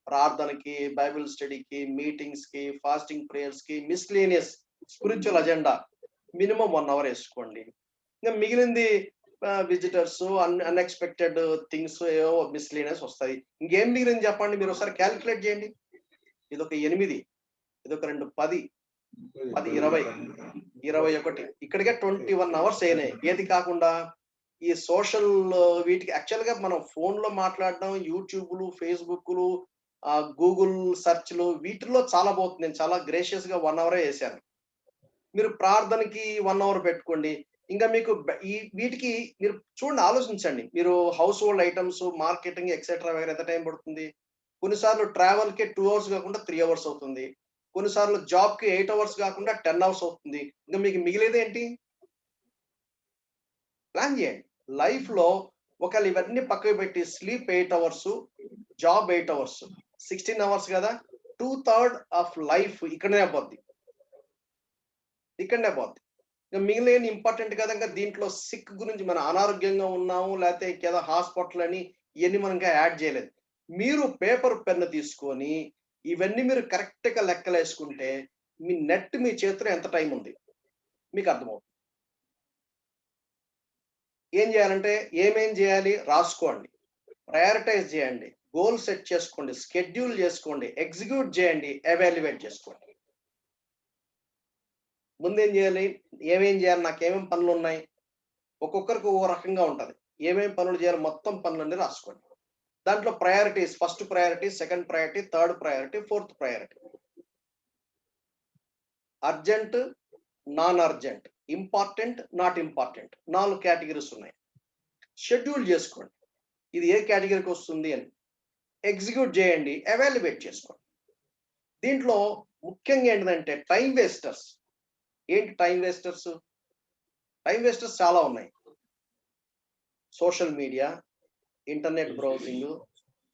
ప్రార్థనకి, బైబిల్ స్టడీకి, మీటింగ్స్ కి, ఫాస్టింగ్ ప్రేయర్స్ కి, miscellaneous spiritual agenda minimum 1 hour వేసుకోండి. ఇంకా మిగిలింది విజిటర్స్, అన్ఎక్స్పెక్టెడ్ థింగ్స్, ఏవో మిస్లీనియస్ వస్తాయి. ఇంకేం మిగిలింది చెప్పండి, మీరు ఒకసారి క్యాలిక్యులేట్ చేయండి. ఇదొక 8, ఇదొక 2 10, 10 20, 21, ఇక్కడికే 21 hours అయినాయి. ఏది కాకుండా ఈ సోషల్ వీటికి యాక్చువల్ గా మనం ఫోన్ లో మాట్లాడడం, యూట్యూబ్లు, ఫేస్బుక్లు, గూగుల్ సెర్చ్లు, వీటిల్లో చాలా పోతుంది. నేను చాలా గ్రేషియస్ గా 1 hour వేసాను. మీరు ప్రార్థనకి 1 hour పెట్టుకోండి. ఇంకా మీకు ఈ వీటికి మీరు చూడండి, ఆలోచించండి. మీరు house hold items, marketing etcetera వేరే ఎంత టైం పడుతుంది? కొన్నిసార్లు ట్రావెల్ కి 2 hours కాకుండా 3 hours అవుతుంది. కొన్నిసార్లు జాబ్ కి 8 hours కాకుండా 10 hours అవుతుంది. ఇంకా మీకు మిగిలేది ఏంటి? ప్లాన్ చేయండి. లైఫ్ లో ఒకవేళ ఇవన్నీ పక్కకు పెట్టి sleep 8 hours, job 8 hours, 16 hours కదా. 2/3 ఆఫ్ లైఫ్ ఇక్కడనే పోద్ది. ఇంకా మిగిలిన ఇంపార్టెంట్ కదా. ఇంకా దీంట్లో సిక్ గురించి, మన అనారోగ్యంగా ఉన్నాము, లేకపోతే ఏదో హాస్పిటల్ అని, ఇవన్నీ మనం ఇంకా యాడ్ చేయలేదు. మీరు పేపర్ పెన్ తీసుకొని ఇవన్నీ మీరు కరెక్ట్ గా లెక్కలు వేసుకుంటే మీ నెట్ మీ చేతిలో ఎంత టైం ఉంది మీకు అర్థమవుతుంది. ఏం చేయాలంటే ఏమేం చేయాలి రాసుకోండి, ప్రయారిటైజ్ చేయండి, గోల్ సెట్ చేసుకోండి, షెడ్యూల్ చేసుకోండి, ఎగ్జిక్యూట్ చేయండి, ఎవాల్యుయేట్ చేసుకోండి. ముందేం చేయాలి, ఏమేం చేయాలి, నాకు ఏమేమి పనులు ఉన్నాయి, ఒక్కొక్కరికి ఓ రకంగా ఉంటుంది. ఏమేమి పనులు చేయాలి మొత్తం పనులన్నీ రాసుకోండి. దాంట్లో priorities, first priority, second priority, third priority, fourth priority. Urgent, non urgent, important, not important, 4 categories ఉన్నాయి. షెడ్యూల్ చేసుకోండి, ఇది ఏ కేటగిరీకి వస్తుంది అని. ఎగ్జిక్యూట్ చేయండి, ఎవాల్యుయేట్ చేసుకోండి. దీంట్లో ముఖ్యంగా ఏంటంటే టైం వేస్టర్స్. ఏంటి టైం వేస్టర్స్? టైం వేస్టర్స్ చాలా ఉన్నాయి. Social media, internet browsing,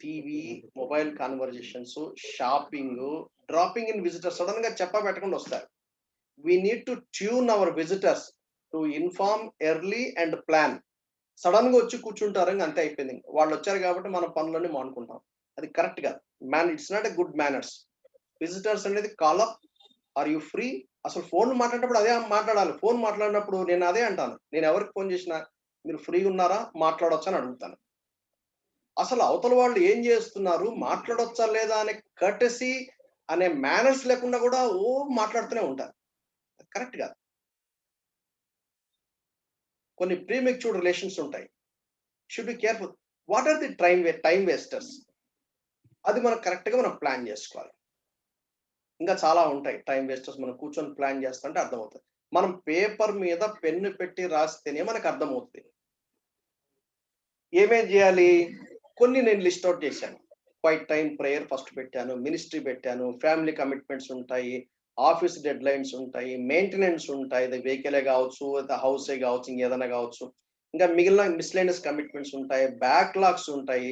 TV, mobile conversations, shopping, dropping in visitors. Sudden గా చెప్పబెట్టకుండా వస్తారు. we need to tune our visitors to inform early and plan. Sudden గా వచ్చి కూర్చుంటారు, అంతే అయిపోయింది. వాళ్ళు వచ్చారు కాబట్టి మన పనులన్నీ మానుకుంటాం. అది కరెక్ట్ కాదు. It's not a good manners. Visitors అనేది call up, are you free. అసలు ఫోన్ మాట్లాడేటప్పుడు అదే మాట్లాడాలి. ఫోన్ మాట్లాడినప్పుడు నేను అదే అంటాను, నేను ఎవరికి ఫోన్ చేసినా మీరు ఫ్రీగా ఉన్నారా, మాట్లాడొచ్చా అని అడుగుతాను. అసలు అవతల వాళ్ళు ఏం చేస్తున్నారు, మాట్లాడొచ్చా లేదా అనే కర్టెసీ అనే మేనర్స్ లేకుండా కూడా మాట్లాడుతూనే ఉంటారు. కరెక్ట్ కాదు. కొన్ని ప్రీమెచ్యూర్డ్ రిలేషన్స్ ఉంటాయి. Should be careful. What are the time wasters? అది మనం కరెక్ట్ గా మనం ప్లాన్ చేసుకోవాలి. ఇంకా చాలా ఉంటాయి టైం వేస్టర్స్. మనం కూర్చొని ప్లాన్ చేస్తుంటే అర్థమవుతుంది. మనం పేపర్ మీద పెన్ను పెట్టి రాస్తేనే మనకు అర్థమవుతుంది. ఏమేం చేయాలి కొన్ని నేను లిస్ట్ అవుట్ చేశాను. క్వైట్ టైం, ప్రేయర్ ఫస్ట్ పెట్టాను, మినిస్ట్రీ పెట్టాను, ఫ్యామిలీ కమిట్మెంట్స్ ఉంటాయి, ఆఫీస్ డెడ్ లైన్స్ ఉంటాయి, మెయింటెనెన్స్ ఉంటాయి, అది వెహికలే కావచ్చు, హౌసే కావచ్చు, ఇంకేదైనా కావచ్చు. ఇంకా మిగిలిన మిస్లేనియస్ కమిట్మెంట్స్ ఉంటాయి, బ్యాక్లాగ్స్ ఉంటాయి.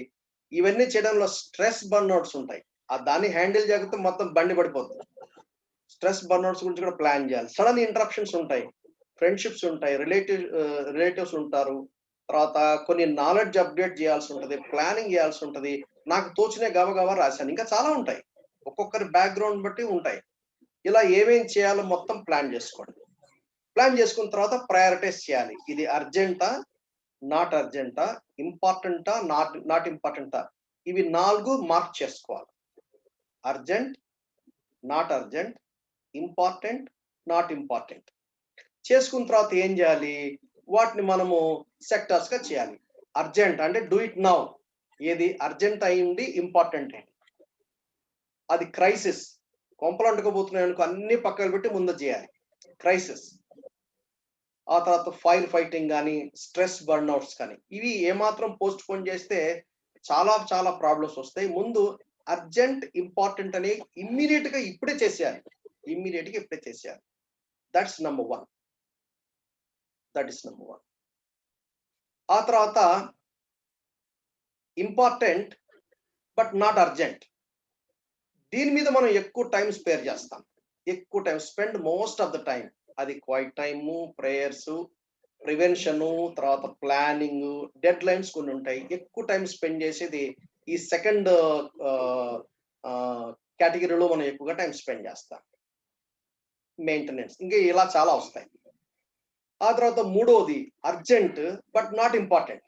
ఇవన్నీ చేయడంలో స్ట్రెస్ బర్న్అవుట్స్ ఉంటాయి. దాన్ని హ్యాండిల్ చేయకపోతే మొత్తం బండి పడిపోతుంది. స్ట్రెస్ బర్న్అవుట్స్ గురించి కూడా ప్లాన్ చేయాలి. సడన్ ఇంటరప్షన్స్ ఉంటాయి, ఫ్రెండ్షిప్స్ ఉంటాయి, రిలేటివ్స్ ఉంటారు. తర్వాత కొన్ని నాలెడ్జ్ అప్డేట్ చేయాల్సి ఉంటుంది, ప్లానింగ్ చేయాల్సి ఉంటుంది. నాకు తోచినే గబగబా రాశాను. ఇంకా చాలా ఉంటాయి, ఒక్కొక్కరి బ్యాక్గ్రౌండ్ బట్టి ఉంటాయి. ఇలా ఏమేం చేయాలో మొత్తం ప్లాన్ చేసుకోండి. ప్లాన్ చేసుకున్న తర్వాత ప్రయారిటైజ్ చేయాలి. ఇది అర్జెంటా, నాట్ అర్జెంటా, ఇంపార్టెంటా, నాట్ ఇంపార్టెంటా, ఇవి 4 మార్క్ చేసుకోవాలి. Urgent, not urgent, important, not important చేసుకున్న తర్వాత ఏం చేయాలి? వాటిని మనము సెక్టార్స్ గా చేయాలి. అర్జెంట్ అంటే డూ ఇట్ నౌ. ఏది అర్జెంట్ అయింది, ఇంపార్టెంట్ అయింది. అది క్రైసిస్, కొంపలు అంటుకోబోతున్నాయి అనుకో, అన్ని పక్కన పెట్టి ముందు చేయాలి, క్రైసిస్. ఆ తర్వాత ఫైర్ ఫైటింగ్ కానీ, స్ట్రెస్ బర్న్అవుట్స్ కానీ, ఇవి ఏమాత్రం పోస్ట్ పోన్ చేస్తే చాలా చాలా ప్రాబ్లమ్స్ వస్తాయి. ముందు అర్జెంట్, ఇంపార్టెంట్ అని ఇమ్మీడియట్ గా ఇప్పుడే చేసేయాలి. That's number 1. ఆ తర్వాత ఇంపార్టెంట్ బట్ నాట్ అర్జెంట్, దీని మీద మనం ఎక్కువ టైం స్పేర్ చేస్తాం. Spend most of the time. అది క్వైట్ టైము, ప్రేయర్స్, ప్రివెన్షన్, తర్వాత ప్లానింగ్, డెడ్ లైన్స్ కొన్ని ఉంటాయి. ఎక్కువ టైం స్పెండ్ చేసేది ఈ సెకండ్ కేటగిరీలో మనం ఎక్కువగా టైం స్పెండ్ చేస్తాం. మెయింటెనెన్స్, ఇంకా ఇలా చాలా వస్తాయి. ఆ తర్వాత మూడోది urgent but not important.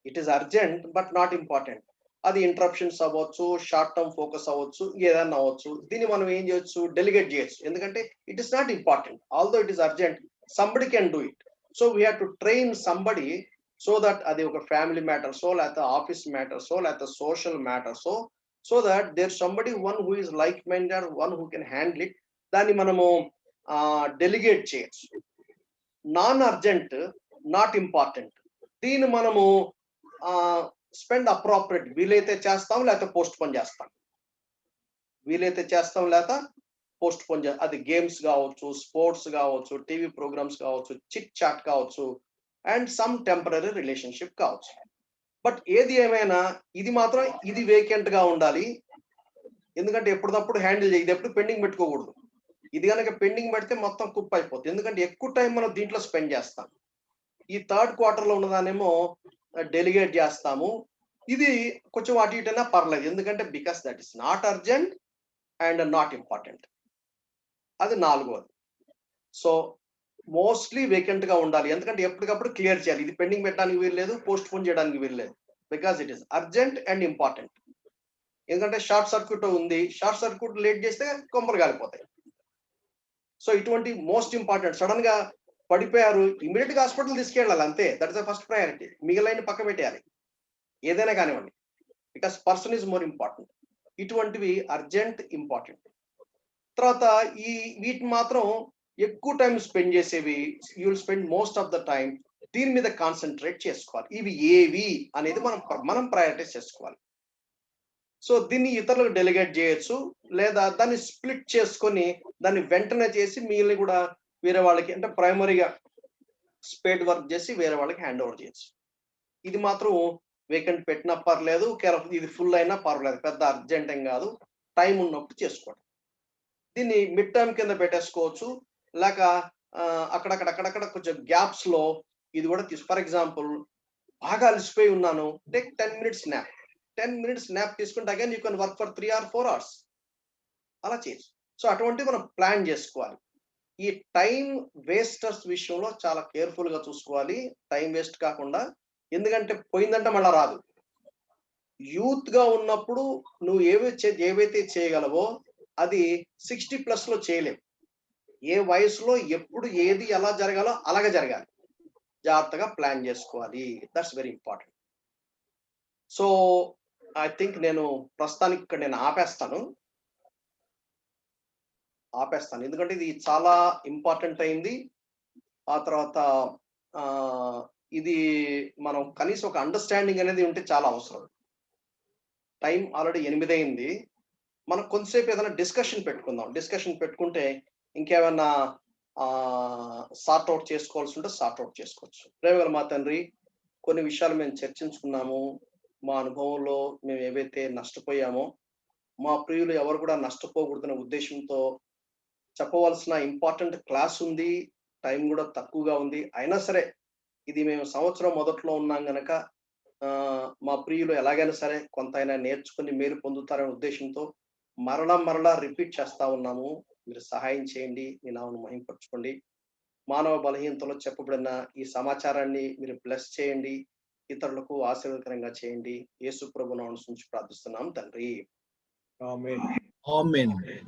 It is urgent but not important. అది ఇంటరప్షన్స్ అవ్వచ్చు, షార్ట్ టర్మ్ ఫోకస్ అవ్వచ్చు, ఏదైనా అవ్వచ్చు. దీన్ని మనం ఏం చేయొచ్చు? డెలిగేట్ చేయొచ్చు. ఎందుకంటే it is not important, although it is urgent, somebody can do it. So we have to train somebody so that అది ఒక ఫ్యామిలీ మ్యాటర్సో, లేకపోతే ఆఫీస్ మ్యాటర్సో, లేకపోతే సోషల్ మ్యాటర్సో, so that there somebody one who is like minded, one who can handle it. దాన్ని మనము delegate చేయొచ్చు. నాన్ అర్జెంట్, నాట్ ఇంపార్టెంట్, దీన్ని మనము స్పెండ్ అప్రాపరేట్. వీలైతే చేస్తాం, లేకపోతే పోస్ట్ పోన్ చేస్తాం. అది గేమ్స్ కావచ్చు, స్పోర్ట్స్ కావచ్చు, టీవీ ప్రోగ్రామ్స్ కావచ్చు, చిట్ చాట్ కావచ్చు, అండ్ సమ్ టెంపరరీ రిలేషన్షిప్ కావచ్చు. బట్ ఏది ఏమైనా ఇది వేకెంట్ గా ఉండాలి. ఎందుకంటే ఎప్పటికప్పుడు హ్యాండిల్ చేయాలి. ఇది ఎప్పుడు పెండింగ్ పెట్టుకోకూడదు. ఇది కనుక పెండింగ్ పెడితే మొత్తం కుప్ప అయిపోతుంది. ఎందుకంటే ఎక్కువ టైం మనం దీంట్లో స్పెండ్ చేస్తాం. ఈ థర్డ్ క్వార్టర్ లో ఉన్నదానేమో డెలిగేట్ చేస్తాము. ఇది కొంచెం అటు ఇటైనా పర్లేదు, ఎందుకంటే because that is not urgent and not important. అది 4వది. సో మోస్ట్లీ వేకెంట్ గా ఉండాలి, ఎందుకంటే ఎప్పటికప్పుడు క్లియర్ చేయాలి. ఇది పెండింగ్ పెట్టడానికి వీల్లేదు, పోస్ట్ పోన్ చేయడానికి వీల్లేదు, because it is urgent and important. ఎందుకంటే షార్ట్ సర్క్యూట్ ఉంది, షార్ట్ సర్క్యూట్ లేట్ చేస్తే కొంపలు కాలిపోతాయి. సో ఇటువంటి మోస్ట్ ఇంపార్టెంట్, సడన్ గా పడిపోయారు, ఇమీడియట్ గా హాస్పిటల్ తీసుకెళ్ళాలి, అంతే. That is the first priority. మిగిలిన పక్క పెట్టేయాలి, ఏదైనా కానివ్వండి, because person is more important. ఇటువంటివి అర్జెంట్, ఇంపార్టెంట్. తర్వాత వీటిని మాత్రం ఎక్కువ టైం స్పెండ్ చేసేవి, you will spend most of the time, దీని మీద కాన్సన్ట్రేట్ చేసుకోవాలి. ఇవి ఏవి అనేది మనం ప్రయారిటైజ్ చేసుకోవాలి. సో దీన్ని ఇతరులకు డెలిగేట్ చేయొచ్చు, లేదా దాన్ని స్ప్లిట్ చేసుకొని దాన్ని వెంటనే చేసి మిగిలిన కూడా వేరే వాళ్ళకి, అంటే ప్రైమరీగా స్పేడ్ వర్క్ చేసి వేరే వాళ్ళకి హ్యాండ్ ఓవర్ చేయొచ్చు. ఇది మాత్రం వేకెంట్ పెట్టినా పర్లేదు, ఇది ఫుల్ అయినా పర్వాలేదు, పెద్ద అర్జెంట్ ఏం కాదు, టైం ఉన్నప్పుడు చేసుకోవడం. దీన్ని మిడ్ టర్మ్ కింద పెట్టేసుకోవచ్చు, లేక అక్కడక్కడ కొంచెం గ్యాప్స్ లో ఇది కూడా ఫర్ ఎగ్జాంపుల్, బాగా అలసిపోయి ఉన్నాను, take 10 minutes nap. 10 minutes nap తీసుకుంటే again you can work for 3 or 4 hours. అలా చేయొచ్చు. సో అటువంటి మనం ప్లాన్ చేసుకోవాలి. ఈ టైం వేస్టర్స్ విషయంలో చాలా కేర్ఫుల్ గా చూసుకోవాలి, టైం వేస్ట్ కాకుండా. ఎందుకంటే పోయిందంటే మళ్ళా రాదు. యూత్ గా ఉన్నప్పుడు నువ్వు ఏవైతే చేయగలవో అది 60+ లో చేయలేవు. ఏ వయసులో ఎప్పుడు ఏది ఎలా జరగాలో అలాగే జరగాలి. జాగ్రత్తగా ప్లాన్ చేసుకోవాలి. That's very important. So I think నేను ప్రస్తుతానికి ఇక్కడ నేను ఆపేస్తాను, ఎందుకంటే ఇది చాలా ఇంపార్టెంట్ అయింది. ఆ తర్వాత ఇది మనం కనీసం ఒక అండర్స్టాండింగ్ అనేది ఉంటే చాలా అవసరం. టైం ఆల్రెడీ 8 అయింది. మనం కొంతసేపు ఏదైనా డిస్కషన్ పెట్టుకుంటే ఇంకేమైనా సార్ట్ అవుట్ చేసుకోవాల్సి ఉంటే సార్ట్ అవుట్ చేసుకోవచ్చు. ప్రేమగల మా తండ్రి, కొన్ని విషయాలు మేము చర్చించుకున్నాము. మా అనుభవంలో మేము ఏవైతే నష్టపోయామో మా ప్రియులు ఎవరు కూడా నష్టపోకూడదనే ఉద్దేశంతో చెప్పవలసిన ఇంపార్టెంట్ క్లాస్ ఉంది. టైం కూడా తక్కువగా ఉంది. అయినా సరే ఇది మేము సంవత్సరం మొదట్లో ఉన్నాం గనక మా ప్రియులు ఎలాగైనా సరే కొంతైనా నేర్చుకుని మేలు పొందుతారనే ఉద్దేశంతో మరలా రిపీట్ చేస్తా ఉన్నాము. మీరు సహాయం చేయండి. మీ నామమును మహిమపరచుకోండి. మానవ బలహీనతలో చెప్పబడిన ఈ సమాచారాన్ని మీరు బ్లెస్ చేయండి. ఇతరులకు ఆశీర్వాదకరంగా చేయండి. యేసు ప్రభు నామమున ప్రార్థిస్తున్నాం తండ్రి. ఆమేన్. ఆమేన్.